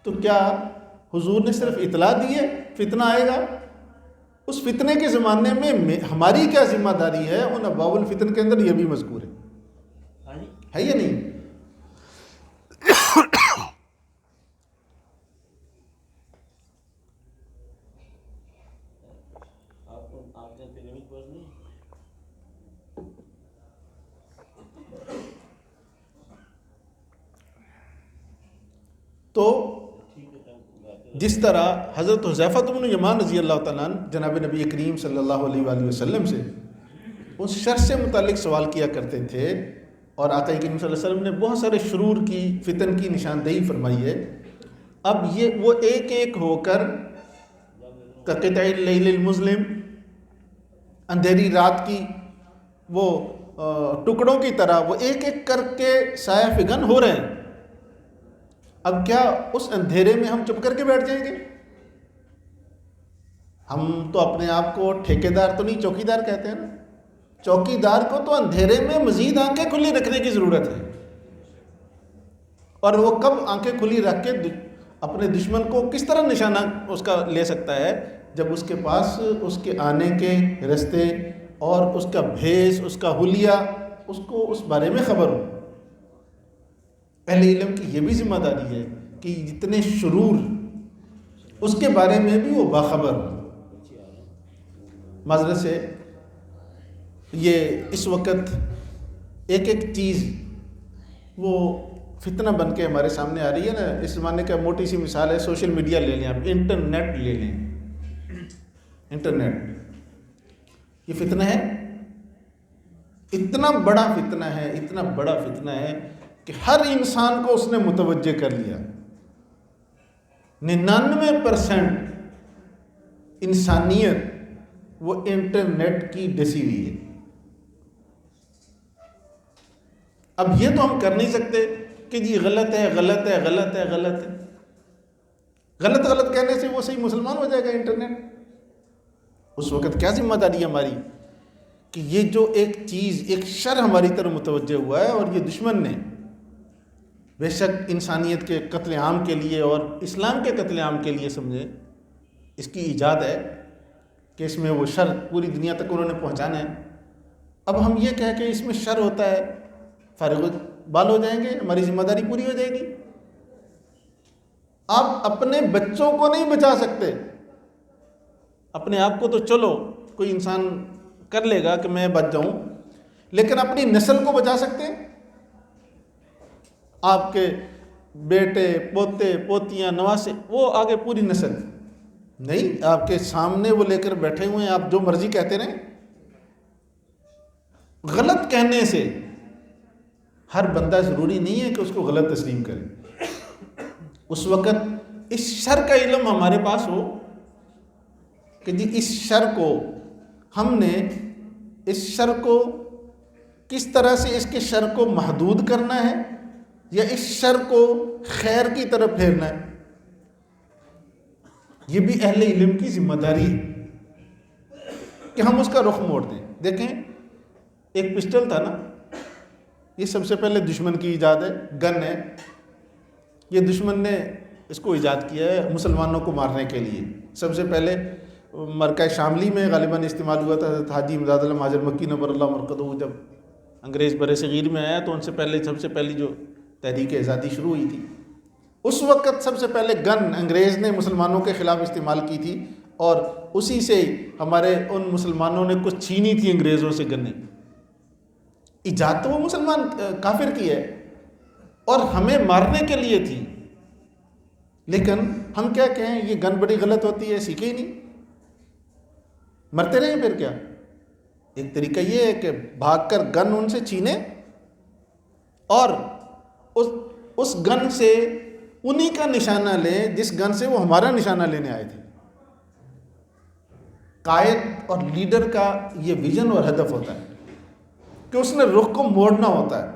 تو کیا حضور نے صرف اطلاع دی ہے فتنہ آئے گا؟ اس فتنے کے زمانے میں ہماری کیا ذمہ داری ہے؟ ان ابواب الفتن کے اندر یہ بھی مذکور ہے یا نہیں؟ تو جس طرح حضرت حذیفہ بن یمان رضی اللہ تعالیٰ عنہ جناب نبی کریم صلی اللہ علیہ وآلہ وسلم سے اس شر سے متعلق سوال کیا کرتے تھے، اور آقا کریم صلی اللہ علیہ وسلم نے بہت سارے شرور کی، فتن کی نشاندہی فرمائی ہے۔ اب یہ وہ ایک ایک ہو کر کقطع اللیل المظلم، اندھیری رات کی وہ ٹکڑوں کی طرح وہ ایک ایک کر کے سایہ فگن ہو رہے ہیں۔ اب کیا اس اندھیرے میں ہم چپ کر کے بیٹھ جائیں گے؟ ہم تو اپنے آپ کو ٹھیکیدار تو نہیں، چوکی دار کہتے ہیں نا، چوکی دار کو تو اندھیرے میں مزید آنکھیں کھلی رکھنے کی ضرورت ہے، اور وہ کب آنکھیں کھلی رکھ کے اپنے دشمن کو کس طرح نشانہ اس کا لے سکتا ہے؟ جب اس کے پاس اس کے آنے کے رستے اور اس کا بھیس، اس کا حلیہ، اس کو اس بارے میں خبر ہو۔ اہل علم کی یہ بھی ذمہ داری ہے کہ جتنے شرور اس کے بارے میں بھی وہ باخبر ہو۔ معذرت سے یہ اس وقت ایک ایک چیز وہ فتنہ بن کے ہمارے سامنے آ رہی ہے نا۔ اس زمانے کا موٹی سی مثال ہے، سوشل میڈیا لے لیں آپ، انٹرنیٹ لے لیں، انٹرنیٹ یہ فتنہ ہے، اتنا بڑا فتنہ ہے، اتنا بڑا فتنہ ہے کہ ہر انسان کو اس نے متوجہ کر لیا۔ 99% انسانیت وہ انٹرنیٹ کی ڈسی ہوئی ہے۔ اب یہ تو ہم کر نہیں سکتے کہ جی غلط ہے غلط ہے غلط ہے غلط ہے، غلط غلط کہنے سے وہ صحیح مسلمان ہو جائے گا انٹرنیٹ؟ اس وقت کیا ذمہ داری ہے ہماری کہ یہ جو ایک چیز، ایک شر ہماری طرف متوجہ ہوا ہے، اور یہ دشمن نے بے شک انسانیت کے قتل عام کے لیے اور اسلام کے قتل عام کے لیے سمجھے اس کی ایجاد ہے کہ اس میں وہ شر پوری دنیا تک انہوں نے پہنچانا ہے۔ اب ہم یہ کہہ کہ اس میں شر ہوتا ہے فارغ بال ہو جائیں گے؟ ہماری ذمہ داری پوری ہو جائے گی؟ آپ اپنے بچوں کو نہیں بچا سکتے، اپنے آپ کو تو چلو کوئی انسان کر لے گا کہ میں بچ جاؤں، لیکن اپنی نسل کو بچا سکتے ہیں؟ آپ کے بیٹے، پوتے، پوتیاں، نواسے، وہ آگے پوری نسل نہیں، آپ کے سامنے وہ لے کر بیٹھے ہوئے ہیں، آپ جو مرضی کہتے رہیں۔ غلط کہنے سے ہر بندہ ضروری نہیں ہے کہ اس کو غلط تسلیم کرے۔ اس وقت اس شر کا علم ہمارے پاس ہو کہ جی اس شر کو ہم نے اس شر کو کس طرح سے اس کے شر کو محدود کرنا ہے یا اس شر کو خیر کی طرف پھیرنا ہے، یہ بھی اہل علم کی ذمہ داری ہے کہ ہم اس کا رخ موڑ دیں۔ دیکھیں ایک پسٹل تھا نا، یہ سب سے پہلے دشمن کی ایجاد ہے، گن ہے، یہ دشمن نے اس کو ایجاد کیا ہے مسلمانوں کو مارنے کے لیے۔ سب سے پہلے مرکہ شاملی میں غالباً استعمال ہوا تھا، حضرت حاجی امداد اللہ مہاجر مکی نور اللہ مرکزہ جب انگریز بر صغیر میں آیا تو ان سے پہلے سب سے پہلی جو تحریک آزادی شروع ہوئی تھی، اس وقت سب سے پہلے گن انگریز نے مسلمانوں کے خلاف استعمال کی تھی، اور اسی سے ہمارے ان مسلمانوں نے کچھ چھینی تھی انگریزوں سے گنیں۔ ایجاد تو وہ مسلمان کافر کی ہے اور ہمیں مارنے کے لیے تھی، لیکن ہم کیا کہیں یہ گن بڑی غلط ہوتی ہے، سیکھے ہی نہیں، مرتے رہیں پھر کیا؟ ایک طریقہ یہ ہے کہ بھاگ کر گن ان سے چھینے اور اس گن سے انہی کا نشانہ لیں جس گن سے وہ ہمارا نشانہ لینے آئے تھے۔ قائد اور لیڈر کا یہ ویژن اور ہدف ہوتا ہے کہ اس نے رخ کو موڑنا ہوتا ہے۔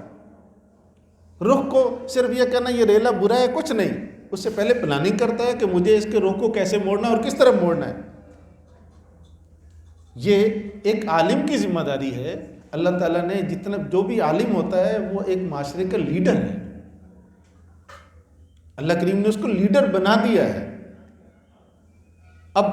رخ کو صرف یہ کہنا یہ ریلا برا ہے، کچھ نہیں، اس سے پہلے پلاننگ کرتا ہے کہ مجھے اس کے رخ کو کیسے موڑنا اور کس طرف موڑنا ہے۔ یہ ایک عالم کی ذمہ داری ہے۔ اللہ تعالیٰ نے جتنا جو بھی عالم ہوتا ہے وہ ایک معاشرے کا لیڈر ہے، اللہ کریم نے اس کو لیڈر بنا دیا ہے۔ اب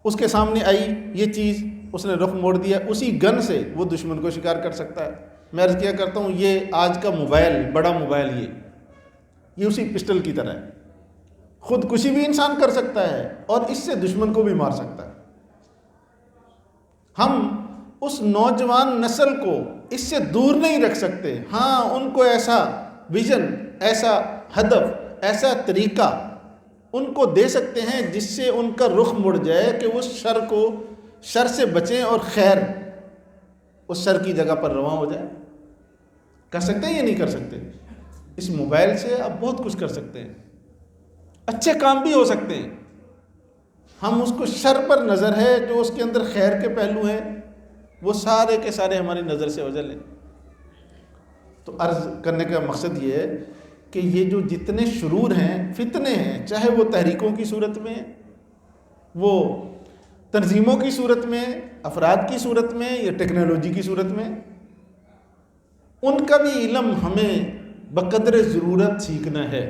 اس کے سامنے آئی یہ چیز، اس نے رخ موڑ دیا، اسی گن سے وہ دشمن کو شکار کر سکتا ہے۔ میں عرض کیا کرتا ہوں یہ آج کا موبائل، بڑا موبائل، یہ اسی پسٹل کی طرح ہے، خودکشی بھی انسان کر سکتا ہے اور اس سے دشمن کو بھی مار سکتا ہے۔ ہم اس نوجوان نسل کو اس سے دور نہیں رکھ سکتے، ہاں ان کو ایسا ویژن، ایسا ہدف، ایسا طریقہ ان کو دے سکتے ہیں جس سے ان کا رخ مڑ جائے کہ وہ شر سے بچیں اور خیر اس شر کی جگہ پر رواں ہو جائے۔ کر سکتے ہیں یا نہیں کر سکتے؟ اس موبائل سے آپ بہت کچھ کر سکتے ہیں، اچھے کام بھی ہو سکتے ہیں۔ ہم اس کو شر پر نظر ہے جو اس کے اندر خیر کے پہلو ہیں وہ سارے کے سارے ہماری نظر سے اوجھل لیں۔ تو عرض کرنے کا مقصد یہ ہے کہ یہ جو جتنے شرور ہیں، فتنے ہیں، چاہے وہ تحریکوں کی صورت میں، وہ تنظیموں کی صورت میں، افراد کی صورت میں یا ٹیکنالوجی کی صورت میں، ان کا بھی علم ہمیں بقدر ضرورت سیکھنا ہے۔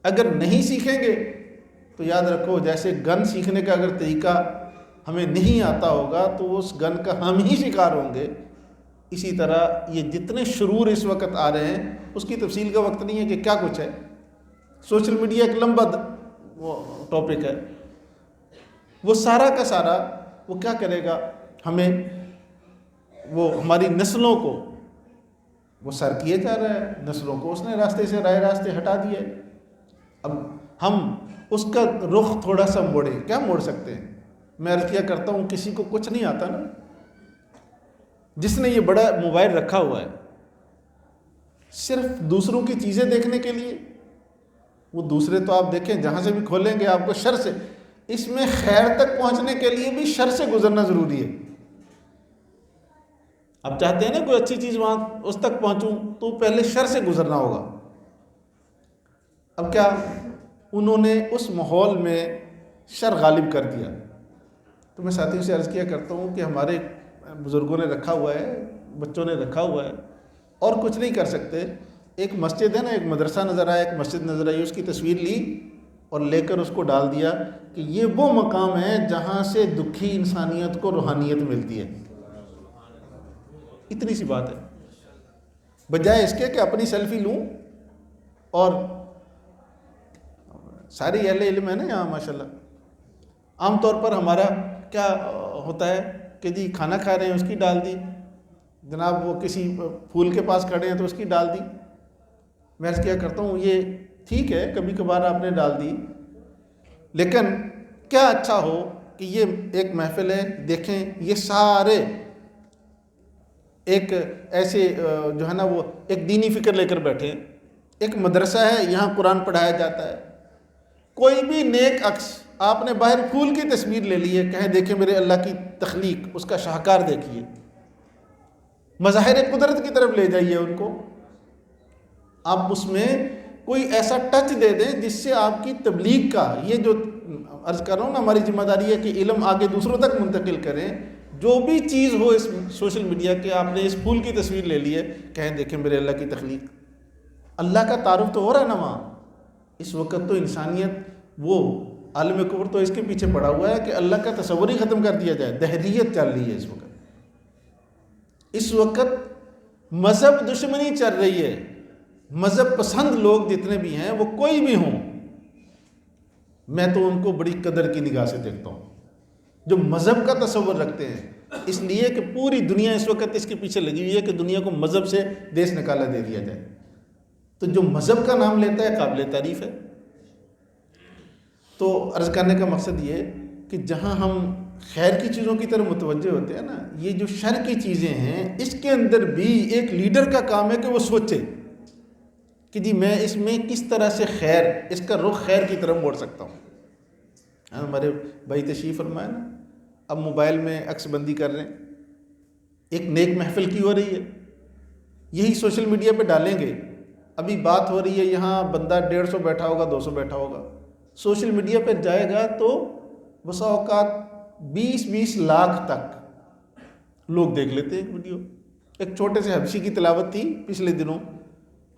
اگر نہیں سیکھیں گے تو یاد رکھو جیسے گن سیکھنے کا اگر طریقہ ہمیں نہیں آتا ہوگا تو اس گن کا ہم ہی شکار ہوں گے۔ اسی طرح یہ جتنے شرور اس وقت آ رہے ہیں اس کی تفصیل کا وقت نہیں ہے کہ کیا کچھ ہے، سوشل میڈیا ایک لمبا وہ ٹاپک ہے، وہ سارا کا سارا وہ کیا کرے گا، ہمیں وہ ہماری نسلوں کو وہ سر کیے جا رہا ہے، نسلوں کو اس نے راستے سے رائے راستے ہٹا دیے۔ اب ہم اس کا رخ تھوڑا سا موڑے، کیا موڑ سکتے ہیں؟ میں عرض کیا کرتا ہوں کسی کو کچھ نہیں آتا نا، جس نے یہ بڑا موبائل رکھا ہوا ہے صرف دوسروں کی چیزیں دیکھنے کے لیے، وہ دوسرے تو آپ دیکھیں جہاں سے بھی کھولیں گے آپ کو شر سے، اس میں خیر تک پہنچنے کے لیے بھی شر سے گزرنا ضروری ہے۔ آپ چاہتے ہیں نا کوئی اچھی چیز وہاں اس تک پہنچوں تو پہلے شر سے گزرنا ہوگا۔ اب کیا انہوں نے اس ماحول میں شر غالب کر دیا۔ تو میں ساتھیوں سے عرض کیا کرتا ہوں کہ ہمارے بزرگوں نے رکھا ہوا ہے، بچوں نے رکھا ہوا ہے اور کچھ نہیں کر سکتے۔ ایک مسجد ہے نا، ایک مدرسہ نظر آیا، ایک مسجد نظر آئی، اس کی تصویر لی اور لے کر اس کو ڈال دیا کہ یہ وہ مقام ہے جہاں سے دکھی انسانیت کو روحانیت ملتی ہے۔ اتنی سی بات ہے، بجائے اس کے کہ اپنی سیلفی لوں، اور ساری اہل علم ہے نا یہاں ماشاءاللہ۔ عام طور پر ہمارا کیا ہوتا ہے کہ جی کھانا کھا رہے ہیں اس کی ڈال دی، جناب وہ کسی پھول کے پاس کھڑے ہیں تو اس کی ڈال دی۔ میں عرض کیا کرتا ہوں یہ ٹھیک ہے کبھی کبھار آپ نے ڈال دی، لیکن کیا اچھا ہو کہ یہ ایک محفل ہے، دیکھیں یہ سارے ایک ایسے جو ہے نا وہ ایک دینی فکر لے کر بیٹھے، ایک مدرسہ ہے، یہاں قرآن پڑھایا جاتا ہے. کوئی بھی نیک عکس، آپ نے باہر پھول کی تصویر لے لی ہے، کہیں دیکھیں میرے اللہ کی تخلیق، اس کا شاہکار دیکھیے، مظاہر قدرت کی طرف لے جائیے ان کو. آپ اس میں کوئی ایسا ٹچ دے دیں جس سے آپ کی تبلیغ کا، یہ جو عرض کر رہا ہوں نا، ہماری ذمہ داری ہے کہ علم آگے دوسروں تک منتقل کریں. جو بھی چیز ہو اس سوشل میڈیا کے، آپ نے اس پھول کی تصویر لے لی ہے، کہیں دیکھیں میرے اللہ کی تخلیق. اللہ کا تعارف تو ہو رہا ہے نا وہاں. اس وقت تو انسانیت، وہ عالم کفر تو اس کے پیچھے پڑا ہوا ہے کہ اللہ کا تصور ہی ختم کر دیا جائے. دہریت چل رہی ہے اس وقت. اس وقت مذہب دشمنی چل رہی ہے. مذہب پسند لوگ جتنے بھی ہیں، وہ کوئی بھی ہوں، میں تو ان کو بڑی قدر کی نگاہ سے دیکھتا ہوں جو مذہب کا تصور رکھتے ہیں. اس لیے کہ پوری دنیا اس وقت اس کے پیچھے لگی ہوئی ہے کہ دنیا کو مذہب سے دیس نکالا دے دیا جائے. تو جو مذہب کا نام لیتا ہے قابل تعریف ہے. تو عرض کرنے کا مقصد یہ کہ جہاں ہم خیر کی چیزوں کی طرف متوجہ ہوتے ہیں نا، یہ جو شر کی چیزیں ہیں، اس کے اندر بھی ایک لیڈر کا کام ہے کہ وہ سوچے کہ جی میں اس میں کس طرح سے خیر، اس کا رخ خیر کی طرف موڑ سکتا ہوں. ہمارے بھائی تشریف فرمائے نا، اب موبائل میں عکس بندی کر رہے ہیں، ایک نیک محفل کی ہو رہی ہے، یہی سوشل میڈیا پہ ڈالیں گے. ابھی بات ہو رہی ہے، یہاں بندہ 150 بیٹھا ہوگا، 200 بیٹھا ہوگا، سوشل میڈیا پہ جائے گا تو بسا اوقات 20-20 لاکھ تک لوگ دیکھ لیتے ہیں ویڈیو. ایک چھوٹے سے حبشی کی تلاوت تھی پچھلے دنوں،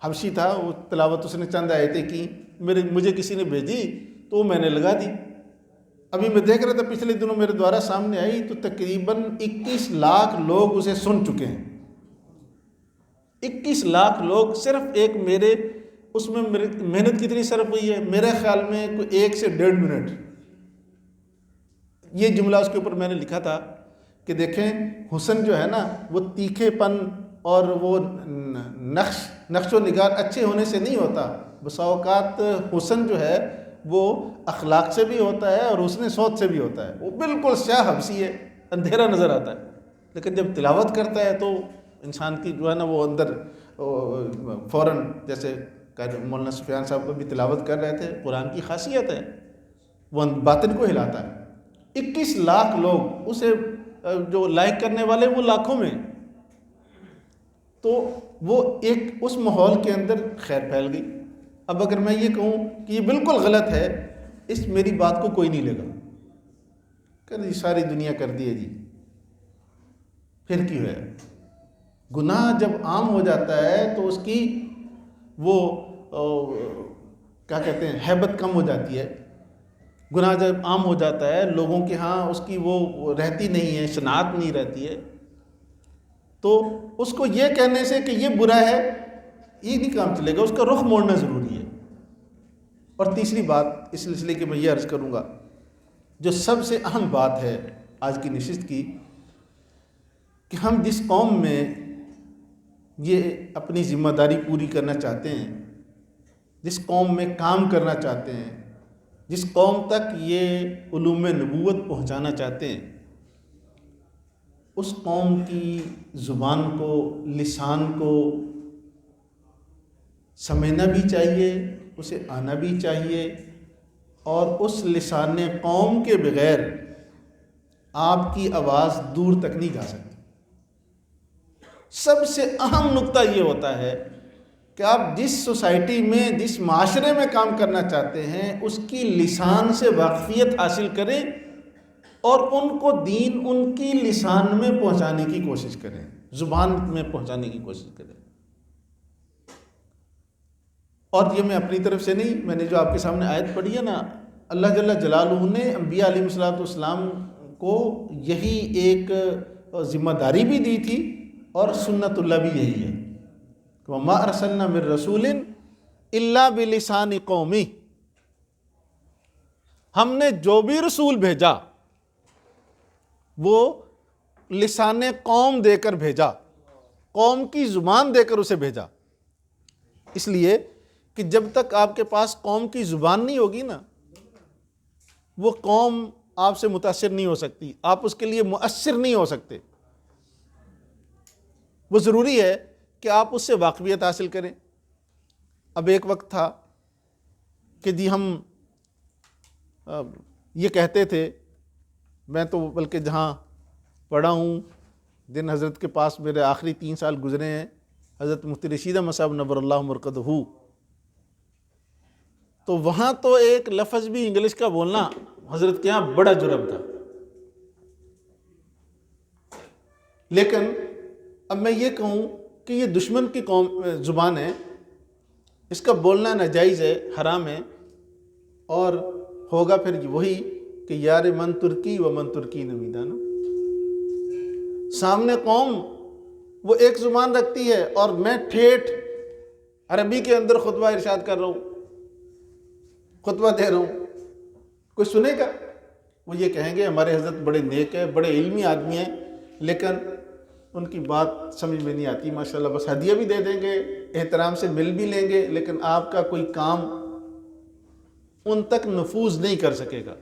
حبشی تھا وہ، تلاوت اس نے چند آیتیں کی، مجھے کسی نے بھیجی تو میں نے لگا دی. ابھی میں دیکھ رہا تھا پچھلے دنوں میرے دوارا سامنے آئی تو تقریباً 21 لاکھ لوگ اسے سن چکے ہیں. 21 لاکھ لوگ صرف ایک میرے، اس میں محنت کتنی صرف ہوئی ہے، میرے خیال میں کوئی 1 سے 1.5 منٹ. یہ جملہ اس کے اوپر میں نے لکھا تھا کہ دیکھیں حسن جو ہے نا، وہ تیکھے پن اور وہ نقش و نگار اچھے ہونے سے نہیں ہوتا. بسا اوقات حسن جو ہے وہ اخلاق سے بھی ہوتا ہے اور حسن صوت سے بھی ہوتا ہے. وہ بالکل سیاہ حبشی ہے، اندھیرا نظر آتا ہے، لیکن جب تلاوت کرتا ہے تو انسان کی جو ہے نا وہ اندر فوراً، جیسے مولانا سفیان صاحب کو بھی تلاوت کر رہے تھے، قرآن کی خاصیت ہے، وہ باطن کو ہلاتا ہے. 21 لاکھ لوگ اسے جو لائک کرنے والے وہ لاکھوں میں. تو وہ ایک اس ماحول کے اندر خیر پھیل گئی. اب اگر میں یہ کہوں کہ یہ بالکل غلط ہے، اس میری بات کو کوئی نہیں لے گا کہ جی ساری دنیا کر دی ہے جی، پھر کی ہے. گناہ جب عام ہو جاتا ہے تو اس کی وہ کیا کہتے ہیں، ہیبت کم ہو جاتی ہے. گناہ جب عام ہو جاتا ہے، لوگوں کے ہاں اس کی وہ رہتی نہیں ہے، شناخت نہیں رہتی ہے، تو اس کو یہ کہنے سے کہ یہ برا ہے یہ نہیں کام چلے گا، اس کا رخ موڑنا ضروری ہے. اور تیسری بات اس سلسلے کہ میں یہ عرض کروں گا، جو سب سے اہم بات ہے آج کی نشست کی، کہ ہم جس قوم میں یہ اپنی ذمہ داری پوری کرنا چاہتے ہیں، جس قوم میں کام کرنا چاہتے ہیں، جس قوم تک یہ علوم نبوت پہنچانا چاہتے ہیں، اس قوم کی زبان کو، لسان کو سمجھنا بھی چاہیے، اسے آنا بھی چاہیے، اور اس لسان قوم کے بغیر آپ کی آواز دور تک نہیں جا سکتی. سب سے اہم نقطہ یہ ہوتا ہے کہ آپ جس سوسائٹی میں، جس معاشرے میں کام کرنا چاہتے ہیں، اس کی لسان سے واقفیت حاصل کریں اور ان کو دین ان کی لسان میں پہنچانے کی کوشش کریں، زبان میں پہنچانے کی کوشش کریں. اور یہ میں اپنی طرف سے نہیں، میں نے جو آپ کے سامنے آیت پڑھی ہے نا، اللہ جل جلالہ نے انبیاء علیہ الصلوۃ والسلام کو یہی ایک ذمہ داری بھی دی تھی اور سنت اللہ بھی یہی ہے، وَمَا أَرْسَلْنَا مِن رَّسُولٍ إِلَّا بِلِسَانِ قَوْمِهِ. ہم نے جو بھی رسول بھیجا وہ لسان قوم دے کر بھیجا، قوم کی زبان دے کر اسے بھیجا. اس لیے کہ جب تک آپ کے پاس قوم کی زبان نہیں ہوگی نا، وہ قوم آپ سے متاثر نہیں ہو سکتی، آپ اس کے لیے مؤثر نہیں ہو سکتے. وہ ضروری ہے کہ آپ اس سے واقفیت حاصل کریں. اب ایک وقت تھا کہ جی ہم یہ کہتے تھے، میں تو بلکہ جہاں پڑھا ہوں، دن حضرت کے پاس میرے آخری 3 سال گزرے ہیں، حضرت مفتی رشید احمد صاحب نور اللہ مرقدہ، تو وہاں تو ایک لفظ بھی انگلش کا بولنا حضرت کے یہاں بڑا جرم تھا. لیکن اب میں یہ کہوں کہ یہ دشمن کی زبان ہے، اس کا بولنا ناجائز ہے، حرام ہے، اور ہوگا پھر وہی کہ یار من ترکی و من ترکی نمیدان. سامنے قوم وہ ایک زبان رکھتی ہے اور میں ٹھیٹھ عربی کے اندر خطبہ ارشاد کر رہا ہوں، خطبہ دے رہا ہوں، کوئی سنے گا؟ وہ یہ کہیں گے ہمارے حضرت بڑے نیک ہیں، بڑے علمی آدمی ہیں، لیکن ان کی بات سمجھ میں نہیں آتی، ماشاءاللہ بس ہدیہ بھی دے دیں گے، احترام سے مل بھی لیں گے، لیکن آپ کا کوئی کام ان تک نفوذ نہیں کر سکے گا.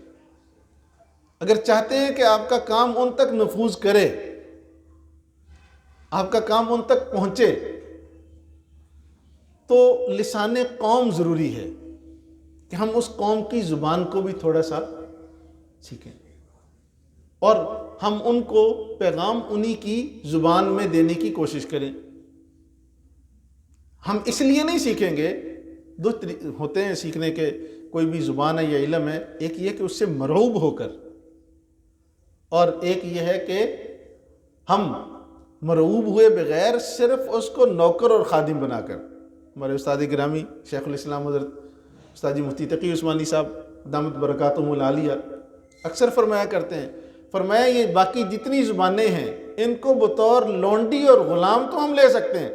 اگر چاہتے ہیں کہ آپ کا کام ان تک نفوذ کرے، آپ کا کام ان تک پہنچے، تو لسان قوم ضروری ہے کہ ہم اس قوم کی زبان کو بھی تھوڑا سا سیکھیں، اور ہم ان کو پیغام انہی کی زبان میں دینے کی کوشش کریں. ہم اس لیے نہیں سیکھیں گے، دو ہوتے ہیں سیکھنے کے، کوئی بھی زبان ہے یا علم ہے، ایک یہ کہ اس سے مرعوب ہو کر، اور ایک یہ ہے کہ ہم مرعوب ہوئے بغیر صرف اس کو نوکر اور خادم بنا کر. ہمارے استاد گرامی شیخ الاسلام حضرت استاد جی مفتی تقی عثمانی صاحب دامت برکاتہم العالیہ اکثر فرمایا کرتے ہیں، فرمایا یہ باقی جتنی زبانیں ہیں ان کو بطور لونڈی اور غلام تو ہم لے سکتے ہیں،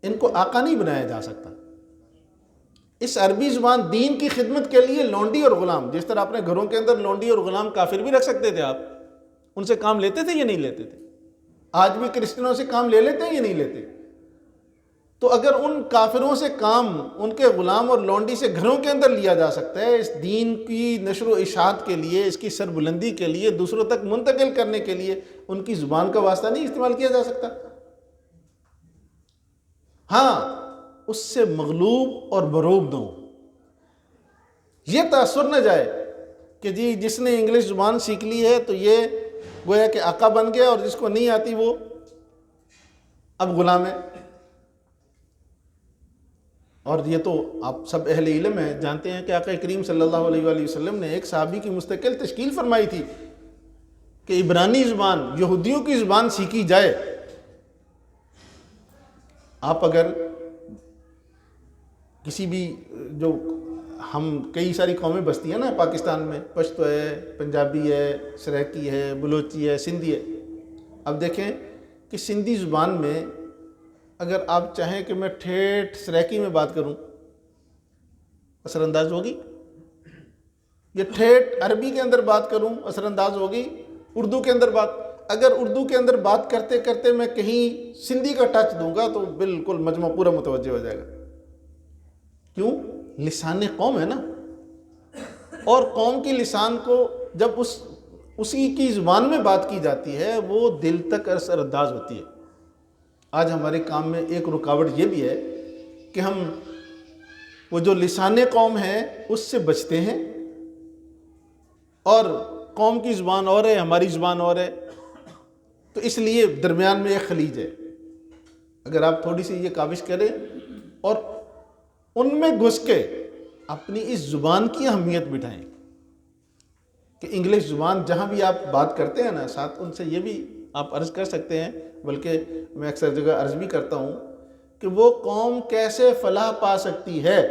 ان کو آقا نہیں بنایا جا سکتا. اس عربی زبان دین کی خدمت کے لیے لونڈی اور غلام، جس طرح اپنے گھروں کے اندر لونڈی اور غلام کافر بھی رکھ سکتے تھے، آپ ان سے کام لیتے تھے یا نہیں لیتے تھے؟ آج بھی کرسچنوں سے کام لے لیتے ہیں یا نہیں لیتے؟ تو اگر ان کافروں سے کام، ان کے غلام اور لونڈی سے گھروں کے اندر لیا جا سکتا ہے، اس دین کی نشر و اشاعت کے لیے، اس کی سربلندی کے لیے، دوسروں تک منتقل کرنے کے لیے ان کی زبان کا واسطہ نہیں استعمال کیا جا سکتا؟ ہاں، اس سے مغلوب اور مروب نہ ہو، یہ تاثر نہ جائے کہ جی جس نے انگلش زبان سیکھ لی ہے تو یہ گویا کہ آقا بن گیا، اور جس کو نہیں آتی وہ اب غلام ہے. اور یہ تو آپ سب اہل علم ہیں، جانتے ہیں کہ آقا کریم صلی اللہ علیہ وآلہ وسلم نے ایک صحابی کی مستقل تشکیل فرمائی تھی کہ عبرانی زبان، یہودیوں کی زبان سیکھی جائے. آپ اگر کسی بھی، جو ہم کئی ساری قومیں بستی ہیں نا پاکستان میں، پشتو ہے، پنجابی ہے، سرائکی ہے، بلوچی ہے، سندھی ہے. اب دیکھیں کہ سندھی زبان میں اگر آپ چاہیں کہ میں ٹھیٹھ سرائکی میں بات کروں، اثر انداز ہوگی؟ یہ ٹھیٹھ عربی کے اندر بات کروں، اثر انداز ہوگی؟ اردو کے اندر بات، اگر اردو کے اندر بات کرتے کرتے میں کہیں سندھی کا ٹچ دوں گا تو بالکل مجمع پورا متوجہ ہو جائے گا. کیوں؟ لسان قوم ہے نا، اور قوم کی لسان کو جب اسی کی زبان میں بات کی جاتی ہے وہ دل تک اثر انداز ہوتی ہے. آج ہمارے کام میں ایک رکاوٹ یہ بھی ہے کہ ہم وہ جو لسان قوم ہے اس سے بچتے ہیں، اور قوم کی زبان اور ہے، ہماری زبان اور ہے، تو اس لیے درمیان میں ایک خلیج ہے. اگر آپ تھوڑی سی یہ کاوش کریں اور ان میں گھس کے اپنی اس زبان کی اہمیت بٹھائیں کہ انگلش زبان جہاں بھی آپ بات کرتے ہیں نا، ساتھ ان سے یہ بھی آپ عرض کر سکتے ہیں، بلکہ میں اکثر جگہ عرض بھی کرتا ہوں کہ وہ قوم کیسے فلاح پا سکتی ہے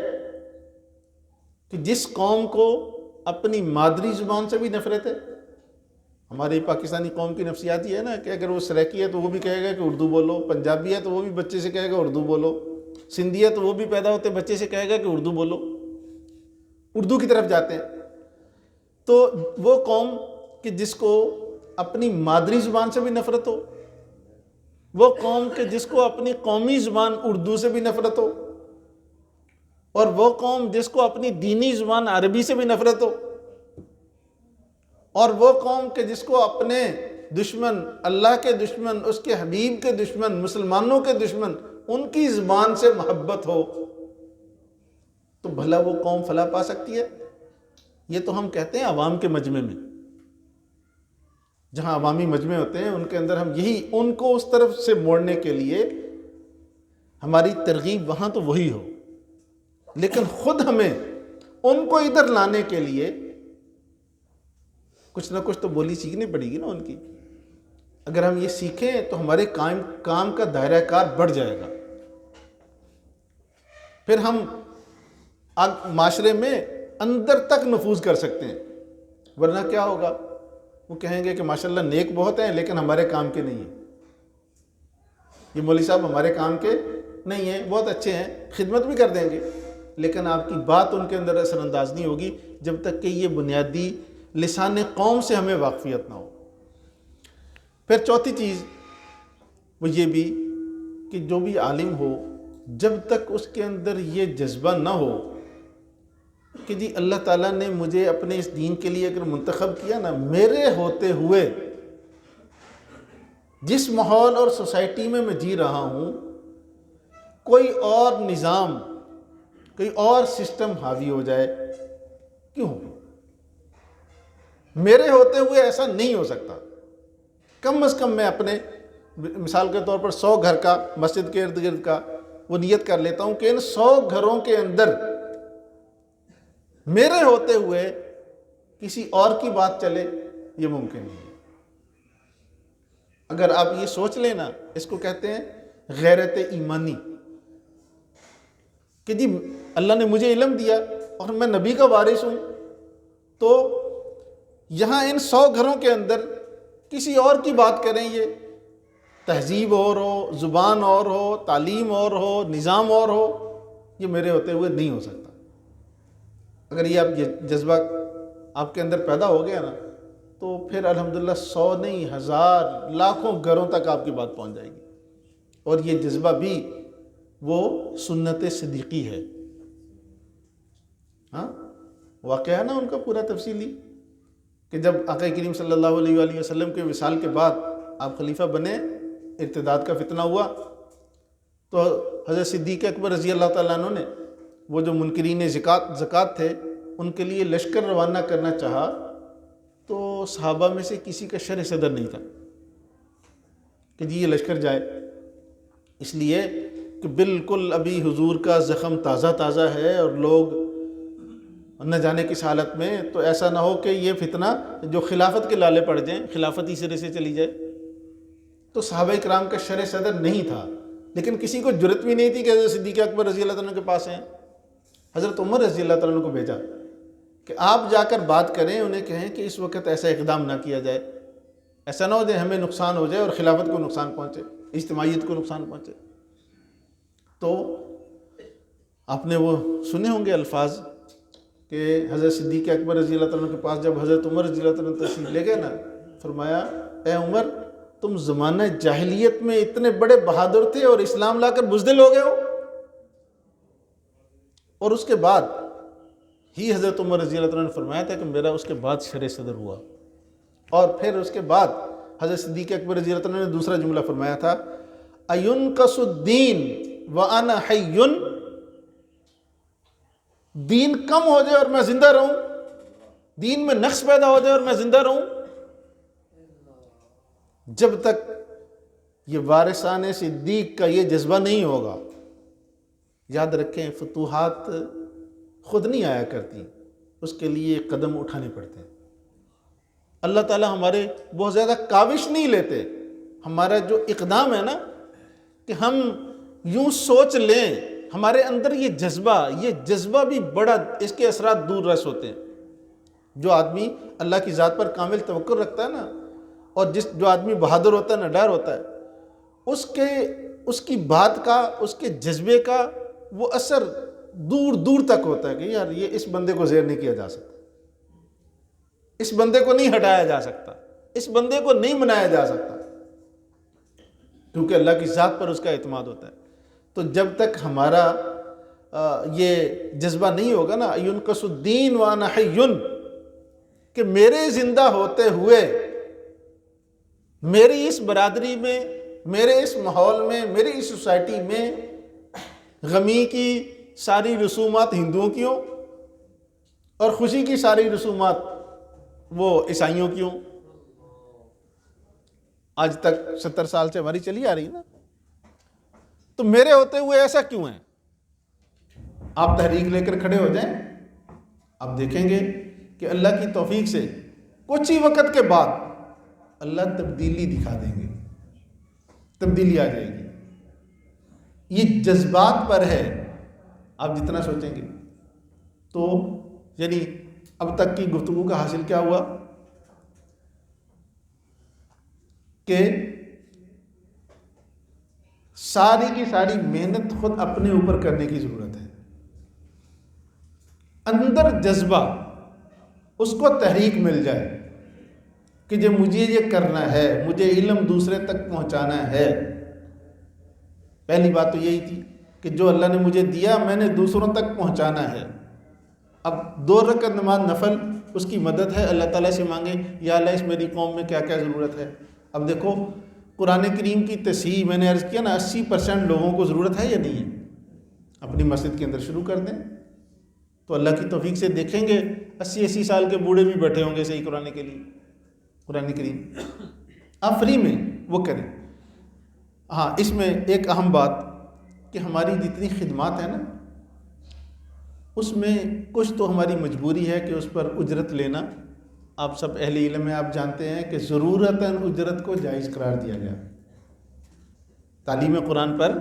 کہ جس قوم کو اپنی مادری زبان سے بھی نفرت ہے. ہماری پاکستانی قوم کی نفسیات یہ ہے نا کہ اگر وہ سرائکی ہے تو وہ بھی کہے گا کہ اردو بولو، پنجابی ہے تو وہ بھی بچے سے کہے گا اردو بولو، سندھی ہے تو وہ بھی پیدا ہوتے بچے سے کہے گا کہ اردو بولو، اردو کی طرف جاتے ہیں. تو وہ قوم کہ جس کو اپنی مادری زبان سے بھی نفرت ہو، وہ قوم کہ جس کو اپنی قومی زبان اردو سے بھی نفرت ہو، اور وہ قوم جس کو اپنی دینی زبان عربی سے بھی نفرت ہو، اور وہ قوم کہ جس کو اپنے دشمن، اللہ کے دشمن، اس کے حبیب کے دشمن، مسلمانوں کے دشمن، ان کی زبان سے محبت ہو، تو بھلا وہ قوم فلاح پا سکتی ہے؟ یہ تو ہم کہتے ہیں عوام کے مجمع میں، جہاں عوامی مجمع ہوتے ہیں ان کے اندر ہم یہی ان کو اس طرف سے موڑنے کے لیے ہماری ترغیب وہاں تو وہی ہو، لیکن خود ہمیں ان کو ادھر لانے کے لیے کچھ نہ کچھ تو بولی سیکھنی پڑے گی نا ان کی۔ اگر ہم یہ سیکھیں تو ہمارے کام کا دائرہ کار بڑھ جائے گا، پھر ہم معاشرے میں اندر تک نفوذ کر سکتے ہیں۔ ورنہ کیا ہوگا، وہ کہیں گے کہ ماشاءاللہ نیک بہت ہیں لیکن ہمارے کام کے نہیں ہیں، یہ مولوی صاحب ہمارے کام کے نہیں ہیں، بہت اچھے ہیں، خدمت بھی کر دیں گے، لیکن آپ کی بات ان کے اندر اثر انداز نہیں ہوگی جب تک کہ یہ بنیادی لسان قوم سے ہمیں واقفیت نہ ہو۔ پھر چوتھی چیز وہ یہ بھی کہ جو بھی عالم ہو، جب تک اس کے اندر یہ جذبہ نہ ہو کہ جی اللہ تعالیٰ نے مجھے اپنے اس دین کے لیے اگر منتخب کیا نا، میرے ہوتے ہوئے جس ماحول اور سوسائٹی میں جی رہا ہوں کوئی اور نظام، کوئی اور سسٹم حاوی ہو جائے، کیوں؟ میرے ہوتے ہوئے ایسا نہیں ہو سکتا۔ کم از کم میں اپنے مثال کے طور پر 100 گھر کا، مسجد کے ارد گرد کا وہ نیت کر لیتا ہوں کہ ان 100 گھروں کے اندر میرے ہوتے ہوئے کسی اور کی بات چلے، یہ ممکن نہیں ہے۔ اگر آپ یہ سوچ لیں نا، اس کو کہتے ہیں غیرت ایمانی، کہ جی اللہ نے مجھے علم دیا اور میں نبی کا وارث ہوں، تو یہاں ان 100 گھروں کے اندر کسی اور کی بات کریں، یہ تہذیب اور ہو، زبان اور ہو، تعلیم اور ہو، نظام اور ہو، یہ میرے ہوتے ہوئے نہیں ہو سکتا۔ اگر یہ جذبہ آپ کے اندر پیدا ہو گیا نا، تو پھر الحمدللہ 100 نہیں 1000 لاکھوں گھروں تک آپ کی بات پہنچ جائے گی۔ اور یہ جذبہ بھی وہ سنت صدیقی ہے۔ ہاں واقعہ ہے نا ان کا پورا تفصیلی، کہ جب آقا کریم صلی اللہ علیہ وآلہ وسلم کے وصال کے بعد آپ خلیفہ بنے، ارتداد کا فتنہ ہوا، تو حضرت صدیق اکبر رضی اللہ تعالیٰ عنہ نے وہ جو منکرین زکوٰۃ تھے ان کے لیے لشکر روانہ کرنا چاہا، تو صحابہ میں سے کسی کا شرح صدر نہیں تھا کہ جی یہ لشکر جائے، اس لیے کہ بالکل ابھی حضور کا زخم تازہ تازہ ہے اور لوگ نہ جانے کس حالت میں، تو ایسا نہ ہو کہ یہ فتنہ جو خلافت کے لالے پڑ جائیں، خلافت ہی سرے سے چلی جائے۔ تو صحابہ کرام کا شرح صدر نہیں تھا، لیکن کسی کو جرت بھی نہیں تھی کہ حضرت صدیق اکبر رضی اللہ تعالیٰ کے پاس ہیں۔ حضرت عمر رضی اللہ تعالیٰ کو بھیجا کہ آپ جا کر بات کریں، انہیں کہیں کہ اس وقت ایسا اقدام نہ کیا جائے، ایسا نہ ہو جائے ہمیں نقصان ہو جائے اور خلافت کو نقصان پہنچے، اجتماعیت کو نقصان پہنچے۔ تو آپ نے وہ سنے ہوں گے الفاظ کہ حضرت صدیق اکبر رضی اللہ تعالیٰ کے پاس جب حضرت عمر رضی اللہ تعالیٰ تشریف لے گئے نا، فرمایا اے عمر، تم زمانہ جاہلیت میں اتنے بڑے بہادر تھے اور اسلام لا کر بزدل ہو گئے ہو۔ اور اس کے بعد ہی حضرت عمر رضی اللہ تعالیٰ نے فرمایا تھا کہ میرا اس کے بعد شرح صدر ہوا، اور پھر اس کے بعد حضرت صدیق اکبر رضی اللہ تعالیٰ نے دوسرا جملہ فرمایا تھا، اَيُنْقَصُ الدِّينُ وَأَنَا حَيٌّ، دین کم ہو جائے اور میں زندہ رہوں، دین میں نقص پیدا ہو جائے اور میں زندہ رہوں، جب تک یہ وارثان صدیق کا یہ جذبہ نہیں ہوگا، یاد رکھیں فتوحات خود نہیں آیا کرتی، اس کے لیے قدم اٹھانے پڑتے ہیں۔ اللہ تعالیٰ ہمارے بہت زیادہ کاوش نہیں لیتے، ہمارا جو اقدام ہے نا، کہ ہم یوں سوچ لیں، ہمارے اندر یہ جذبہ بھی بڑا، اس کے اثرات دور رس ہوتے ہیں۔ جو آدمی اللہ کی ذات پر کامل توکل رکھتا ہے نا، اور جو آدمی بہادر ہوتا ہے نا، ڈر ہوتا ہے، اس کی بات کا، اس کے جذبے کا وہ اثر دور دور تک ہوتا ہے کہ یار یہ اس بندے کو زیر نہیں کیا جا سکتا، اس بندے کو نہیں ہٹایا جا سکتا، اس بندے کو نہیں منایا جا سکتا، کیونکہ اللہ کی ذات پر اس کا اعتماد ہوتا ہے۔ تو جب تک ہمارا یہ جذبہ نہیں ہوگا نا، يُنْقَصُ الدِّينُ وَأَنَا حَيٌّ، کہ میرے زندہ ہوتے ہوئے میری اس برادری میں، میرے اس ماحول میں، میری اس سوسائٹی میں غمی کی ساری رسومات ہندوؤں کی ہوں اور خوشی کی ساری رسومات وہ عیسائیوں کی ہوں. آج تک 70 سال سے ہماری چلی آ رہی نا. تو میرے ہوتے ہوئے ایسا کیوں ہے؟ آپ تحریک لے کر کھڑے ہو جائیں، آپ دیکھیں گے کہ اللہ کی توفیق سے کچھ ہی وقت کے بعد اللہ تبدیلی دکھا دیں گے، تبدیلی آ جائے گی. یہ جذبات پر ہے، آپ جتنا سوچیں گے. تو یعنی اب تک کی گفتگو کا حاصل کیا ہوا کہ ساری کی ساری محنت خود اپنے اوپر کرنے کی ضرورت ہے. اندر جذبہ، اس کو تحریک مل جائے کہ جو مجھے یہ کرنا ہے، مجھے علم دوسرے تک پہنچانا ہے. پہلی بات تو یہی تھی کہ جو اللہ نے مجھے دیا میں نے دوسروں تک پہنچانا ہے. اب 2 رکعت نماز نفل، اس کی مدد ہے، اللہ تعالیٰ سے مانگیں یا اللہ اس میری قوم میں کیا کیا ضرورت ہے. اب دیکھو قرآن کریم کی تصحیح میں نے عرض کیا نا، 80% لوگوں کو ضرورت ہے یا نہیں ہے. اپنی مسجد کے اندر شروع کر دیں تو اللہ کی توفیق سے دیکھیں گے 80 سال کے بوڑھے بھی بیٹھے ہوں گے صحیح قرآن کے لیے. قرآن کریم آپ فری میں وہ کریں. ہاں اس میں ایک اہم بات کہ ہماری جتنی خدمات ہیں نا، اس میں کچھ تو ہماری مجبوری ہے کہ اس پر اجرت لینا. آپ سب اہل علم ہیں، آپ جانتے ہیں کہ ضرورتاً اجرت کو جائز قرار دیا گیا. تعلیم قرآن پر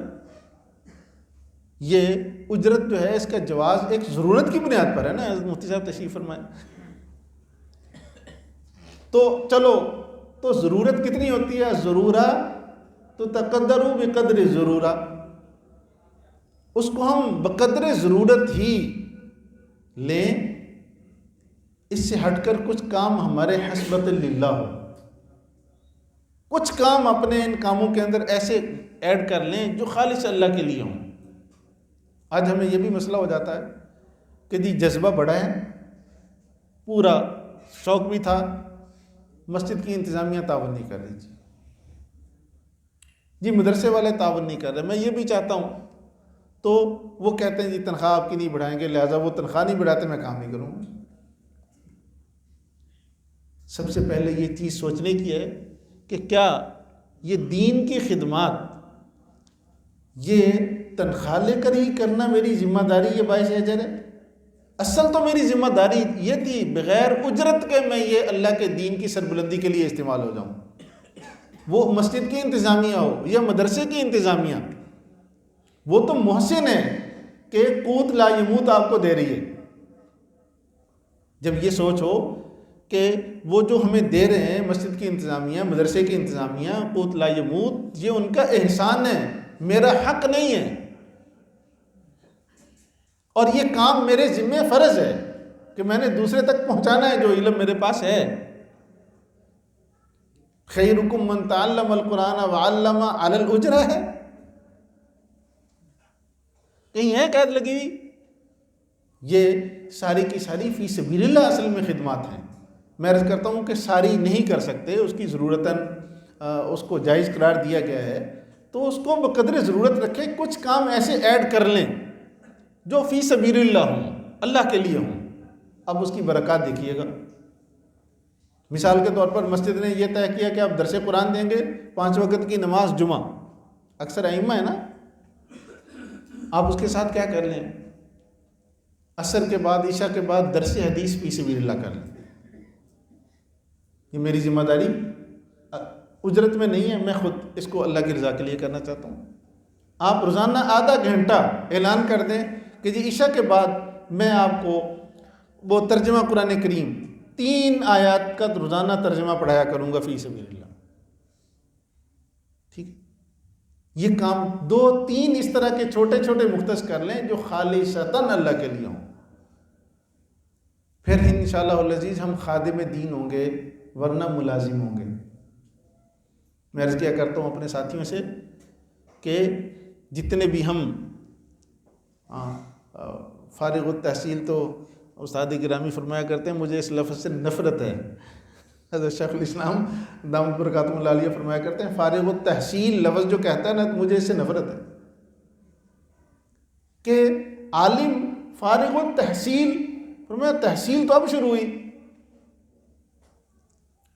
یہ اجرت جو ہے اس کا جواز ایک ضرورت کی بنیاد پر ہے نا. مفتی صاحب تشریف فرمائیں. تو چلو، تو ضرورت کتنی ہوتی ہے؟ ضرورہ تو تقدروا بقدر ضرورہ، اس کو ہم بقدر ضرورت ہی لیں. اس سے ہٹ کر کچھ کام ہمارے حسبۃ للہ ہو، کچھ کام اپنے ان کاموں کے اندر ایسے ایڈ کر لیں جو خالص اللہ کے لیے ہوں. آج ہمیں یہ بھی مسئلہ ہو جاتا ہے کہ جی جذبہ بڑا ہے، پورا شوق بھی تھا، مسجد کی انتظامیہ تعاون نہیں کر رہی، جی مدرسے والے تعاون نہیں کر رہے، میں یہ بھی چاہتا ہوں. تو وہ کہتے ہیں جی تنخواہ آپ کی نہیں بڑھائیں گے، لہٰذا وہ تنخواہ نہیں بڑھاتے، میں کام نہیں کروں گا. سب سے پہلے یہ چیز سوچنے کی ہے کہ کیا یہ دین کی خدمات یہ تنخواہ لے کر ہی کرنا میری ذمہ داری یہ باعث اجر ہے؟ اصل تو میری ذمہ داری یہ تھی بغیر اجرت کے میں یہ اللہ کے دین کی سربلندی کے لیے استعمال ہو جاؤں. وہ مسجد کی انتظامیہ ہو یا مدرسے کی انتظامیہ، وہ تو محسن ہے کہ قوت لا یموت آپ کو دے رہی ہے. جب یہ سوچ ہو کہ وہ جو ہمیں دے رہے ہیں مسجد کی انتظامیہ، مدرسے کی انتظامیہ، قوت لا یموت، یہ ان کا احسان ہے، میرا حق نہیں ہے، اور یہ کام میرے ذمہ فرض ہے کہ میں نے دوسرے تک پہنچانا ہے جو علم میرے پاس ہے. خیرکم من تعلم القرآن وعلم علی الاجرہ ہے، کہیں ہے قید لگی ہوئی؟ یہ ساری کی ساری فی سبیل اللہ اصل میں خدمات ہیں. میں عرض کرتا ہوں کہ ساری نہیں کر سکتے، اس کی ضرورتاً اس کو جائز قرار دیا گیا ہے، تو اس کو بقدر ضرورت رکھیں. کچھ کام ایسے ایڈ کر لیں جو فی سبیل اللہ ہوں، اللہ کے لیے ہوں. اب اس کی برکات دیکھیے گا. مثال کے طور پر مسجد نے یہ طے کیا کہ آپ درس قرآن دیں گے، 5 وقت کی نماز جمعہ، اکثر ائمہ ہے نا، آپ اس کے ساتھ کیا کر لیں؟ عصر کے بعد، عشاء کے بعد درس حدیث فی سبیل اللہ کر لیں. یہ میری ذمہ داری اجرت میں نہیں ہے، میں خود اس کو اللہ کی رضا کے لیے کرنا چاہتا ہوں. آپ روزانہ آدھا گھنٹہ اعلان کر دیں کہ جی عشاء کے بعد میں آپ کو وہ ترجمہ قرآن کریم 3 آیات کا روزانہ ترجمہ پڑھایا کروں گا فی سبیل اللہ. ٹھیک، یہ کام 2-3 اس طرح کے چھوٹے چھوٹے مختص کر لیں جو خالصتاً اللہ کے لیے ہوں. پھر انشاءاللہ العزیز ہم خادم دین ہوں گے، ورنہ ملازم ہوں گے. میں عرض کیا کرتا ہوں اپنے ساتھیوں سے کہ جتنے بھی ہم فارغ التحصیل، تو استاد گرامی فرمایا کرتے ہیں مجھے اس لفظ سے نفرت ہے. حضرت شیخ الاسلام دامت برکاتہم العالیہ فرمایا کرتے ہیں فارغ التحصیل لفظ جو کہتا ہے نا، مجھے اس سے نفرت ہے کہ عالم فارغ التحصیل، فرمایا تحصیل تو اب شروع ہوئی،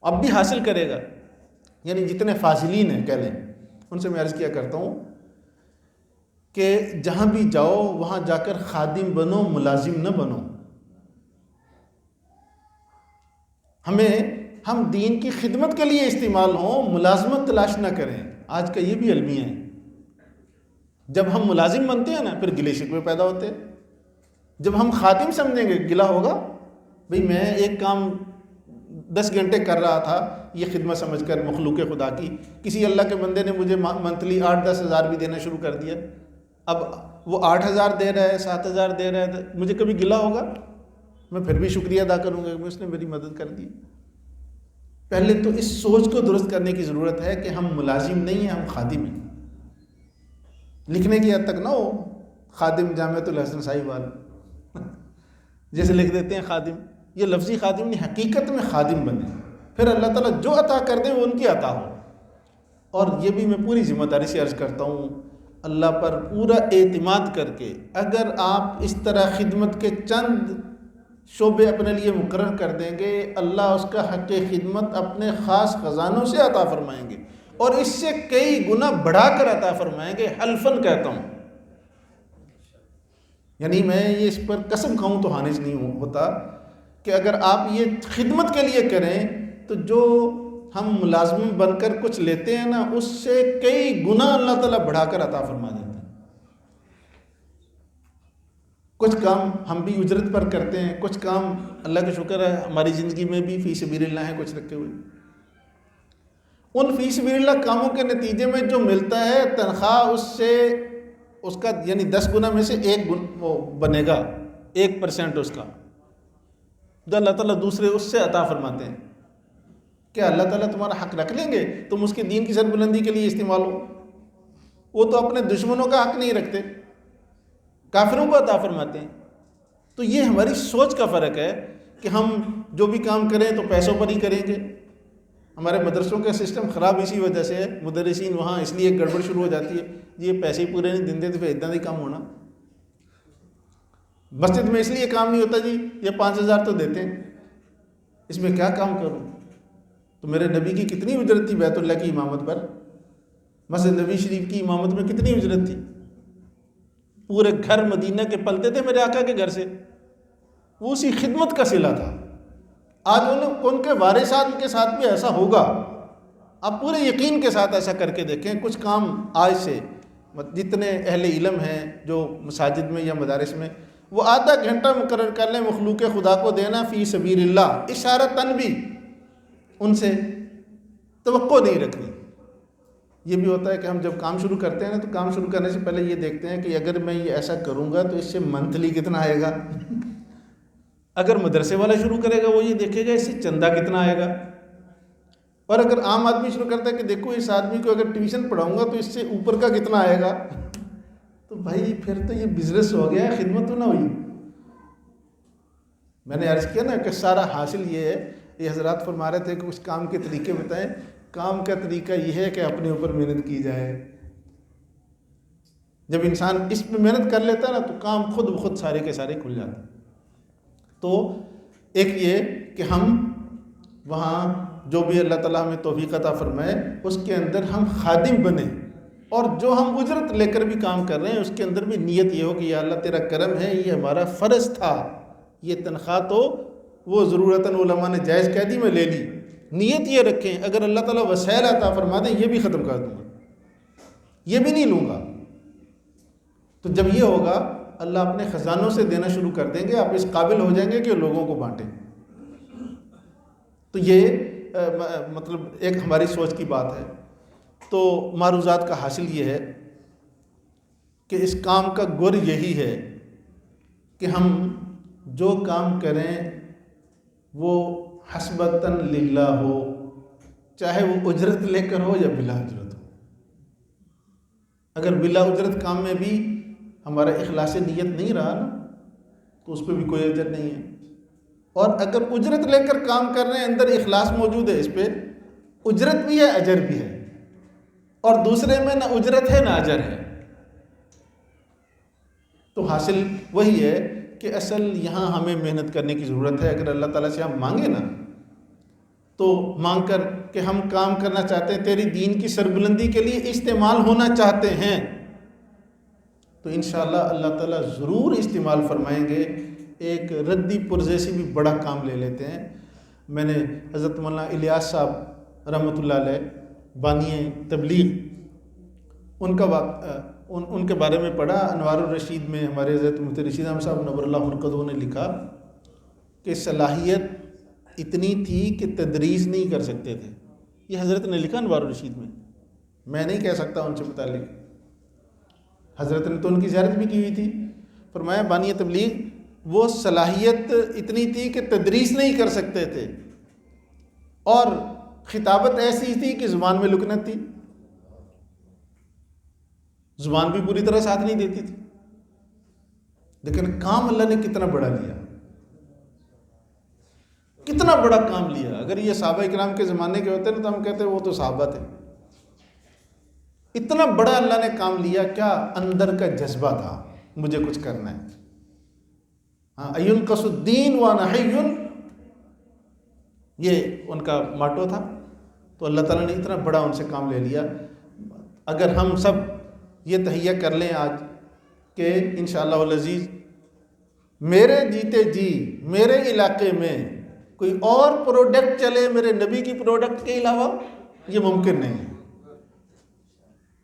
اب بھی حاصل کرے گا. یعنی جتنے فاضلین ہیں کہہ لیں، ان سے میں عرض کیا کرتا ہوں کہ جہاں بھی جاؤ وہاں جا کر خادم بنو، ملازم نہ بنو. ہم دین کی خدمت کے لیے استعمال ہوں، ملازمت تلاش نہ کریں. آج کا یہ بھی المیہ ہے. جب ہم ملازم بنتے ہیں نا پھر گلے شکوے پیدا ہوتے ہیں. جب ہم خادم سمجھیں گے گلا ہوگا، بھئی میں ایک کام 10 گھنٹے کر رہا تھا یہ خدمت سمجھ کر مخلوق خدا کی، کسی اللہ کے بندے نے مجھے منتھلی 8-10 ہزار بھی دینا شروع کر دیا، اب وہ 8,000 دے رہا ہے 7,000 دے رہا ہے، مجھے کبھی گلا ہوگا؟ میں پھر بھی شکریہ ادا کروں گا کہ اس نے میری مدد کر دی. پہلے تو اس سوچ کو درست کرنے کی ضرورت ہے کہ ہم ملازم نہیں ہیں، ہم خادم ہیں. لکھنے کی حد تک نہ ہو خادم جامعۃ الحسن صاحب والا جیسے لکھ دیتے ہیں خادم، یہ لفظی خادم نہیں، حقیقت میں خادم بنے، پھر اللہ تعالیٰ جو عطا کر دیں وہ ان کی عطا ہو. اور یہ بھی میں پوری ذمہ داری سے عرض کرتا ہوں، اللہ پر پورا اعتماد کر کے اگر آپ اس طرح خدمت کے چند شعبے اپنے لیے مقرر کر دیں گے، اللہ اس کا حق خدمت اپنے خاص خزانوں سے عطا فرمائیں گے، اور اس سے کئی گنا بڑھا کر عطا فرمائیں گے. حلفاً کہتا ہوں، یعنی میں یہ اس پر قسم کھاؤں تو حانج نہیں ہوتا کہ اگر آپ یہ خدمت کے لیے کریں تو جو ہم ملازم بن کر کچھ لیتے ہیں نا اس سے کئی گنا اللہ تعالیٰ بڑھا کر عطا فرما دیتے ہیں. کچھ کام ہم بھی اجرت پر کرتے ہیں، کچھ کام اللہ کا شکر ہے ہماری زندگی میں بھی فی سبیل اللہ ہیں کچھ رکھے ہوئے. ان فی سبیل اللہ کاموں کے نتیجے میں جو ملتا ہے تنخواہ اس کا یعنی 10 گنا میں سے 1 وہ بنے گا، 1% اس کا جو اللہ تعالیٰ دوسرے اس سے عطا فرماتے ہیں. کیا اللہ تعالیٰ تمہارا حق رکھ لیں گے؟ تم اس کے دین کی سربلندی کے لیے استعمال ہو. وہ تو اپنے دشمنوں کا حق نہیں رکھتے، کافروں کو عطا فرماتے ہیں. تو یہ ہماری سوچ کا فرق ہے کہ ہم جو بھی کام کریں تو پیسوں پر ہی کریں گے. ہمارے مدرسوں کا سسٹم خراب اسی وجہ سے ہے، مدرسین وہاں اس لیے گڑبڑ شروع ہو جاتی ہے، یہ پیسے ہی پورے نہیں دیں تو پھر اتنا ہی کام ہونا. مسجد میں اس لیے کام نہیں ہوتا جی یہ 5,000 تو دیتے ہیں، اس میں کیا کام کروں؟ تو میرے نبی کی کتنی اجرت تھی بیت اللہ کی امامت پر، مسجد نبی شریف کی امامت میں کتنی اجرت تھی. پورے گھر مدینہ کے پلتے تھے میرے آقا کے گھر سے، وہ اسی خدمت کا صلہ تھا. آج ان کے وارثات کے ساتھ بھی ایسا ہوگا، آپ پورے یقین کے ساتھ ایسا کر کے دیکھیں. کچھ کام آج سے جتنے اہل علم ہیں جو مساجد میں یا مدارس میں، وہ آدھا گھنٹہ مقرر کر لیں مخلوق خدا کو دینا فی سبیل اللہ، اشارتاً بھی ان سے توقع نہیں رکھنی. یہ بھی ہوتا ہے کہ ہم جب کام شروع کرتے ہیں نا تو کام شروع کرنے سے پہلے یہ دیکھتے ہیں کہ اگر میں یہ ایسا کروں گا تو اس سے منتھلی کتنا آئے گا. اگر مدرسے والا شروع کرے گا وہ یہ دیکھے گا اس سے چندہ کتنا آئے گا. اور اگر عام آدمی شروع کرتا ہے کہ دیکھو اس آدمی کو اگر ٹیوشن پڑھاؤں گا تو اس سے اوپر کا کتنا آئے گا، تو بھائی پھر تو یہ بزنس ہو گیا، خدمت تو نہ ہوئی. میں نے عرض کیا نا کہ سارا حاصل یہ ہے، یہ حضرات فرما رہے تھے کہ کچھ کام کے طریقے بتائیں. کام کا طریقہ یہ ہے کہ اپنے اوپر محنت کی جائے. جب انسان اس پہ محنت کر لیتا ہے نا تو کام خود بخود سارے کے سارے کھل جاتے ہیں. تو ایک یہ کہ ہم وہاں جو بھی اللہ تعالیٰ ہمیں توفیق عطا فرمائے اس کے اندر ہم خادم بنیں، اور جو ہم اجرت لے کر بھی کام کر رہے ہیں اس کے اندر بھی نیت یہ ہو کہ یا اللہ تیرا کرم ہے، یہ ہمارا فرض تھا، یہ تنخواہ تو وہ ضرورتاً علماء نے جائز کہہ دی میں لے لی. نیت یہ رکھیں اگر اللہ تعالیٰ وسائل عطا فرما دیں یہ بھی ختم کر دوں گا، یہ بھی نہیں لوں گا. تو جب یہ ہوگا اللہ اپنے خزانوں سے دینا شروع کر دیں گے، آپ اس قابل ہو جائیں گے کہ لوگوں کو بانٹیں. تو یہ مطلب ایک ہماری سوچ کی بات ہے. تو معروضات کا حاصل یہ ہے کہ اس کام کا گر یہی ہے کہ ہم جو کام کریں وہ حسبتاً للہ ہو، چاہے وہ اجرت لے کر ہو یا بلا اجرت ہو. اگر بلا اجرت کام میں بھی ہمارا اخلاص نیت نہیں رہا نا تو اس پہ بھی کوئی اجر نہیں ہے. اور اگر اجرت لے کر کام کر رہے ہیں اندر اخلاص موجود ہے، اس پہ اجرت بھی ہے اجر بھی ہے. اور دوسرے میں نہ اجرت ہے نہ اجر ہے. تو حاصل وہی ہے کہ اصل یہاں ہمیں محنت کرنے کی ضرورت ہے. اگر اللہ تعالیٰ سے ہم مانگیں نا تو مانگ کر کہ ہم کام کرنا چاہتے ہیں، تیری دین کی سربلندی کے لیے استعمال ہونا چاہتے ہیں، تو انشاءاللہ اللہ تعالیٰ ضرور استعمال فرمائیں گے. ایک ردی پرزے سے بھی بڑا کام لے لیتے ہیں. میں نے حضرت مولانا الیاس صاحب رحمۃ اللہ علیہ بانی تبلیغ ان کے بارے میں پڑھا. انوار الرشید میں ہمارے حضرت مفتی رشید احمد صاحب نور اللہ مرکزہ نے لکھا کہ صلاحیت اتنی تھی کہ تدریس نہیں کر سکتے تھے. یہ حضرت نے لکھا انوار الرشید میں نہیں کہہ سکتا ان سے متعلق. حضرت نے تو ان کی زیارت بھی کی ہوئی تھی. فرمایا بانی تبلیغ وہ صلاحیت اتنی تھی کہ تدریس نہیں کر سکتے تھے، اور خطابت ایسی تھی کہ زبان میں لکنت تھی، زبان بھی پوری طرح ساتھ نہیں دیتی تھی. لیکن کام اللہ نے کتنا بڑا لیا، کتنا بڑا کام لیا. اگر یہ صحابہ کرام کے زمانے کے ہوتے نا تو ہم کہتے ہیں وہ تو صحابہ تھے. اتنا بڑا اللہ نے کام لیا. کیا اندر کا جذبہ تھا، مجھے کچھ کرنا ہے. ہاں، اینقص الدین وانا حی، یہ ان کا ماٹو تھا. تو اللہ تعالیٰ نے اتنا بڑا ان سے کام لے لیا. اگر ہم سب یہ تہیہ کر لیں آج کہ انشاءاللہ العزیز میرے جیتے جی میرے علاقے میں کوئی اور پروڈکٹ چلے میرے نبی کی پروڈکٹ کے علاوہ، یہ ممکن نہیں ہے،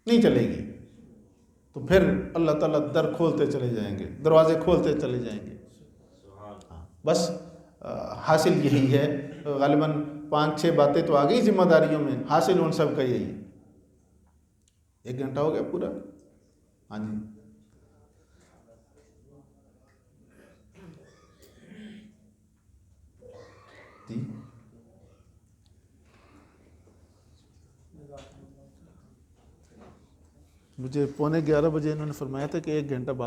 نہیں چلے گی. تو پھر اللہ تعالیٰ در کھولتے چلے جائیں گے، دروازے کھولتے چلے جائیں گے. بس حاصل یہی ہے. غالباً 5-6 باتیں تو آ گئی ذمہ داریوں میں، حاصل ان سب کا یہی ہے. 1 گھنٹہ ہو گیا پورا. ہاں جی مجھے 11:15 بجے انہوں نے فرمایا تھا کہ 1 گھنٹہ بعد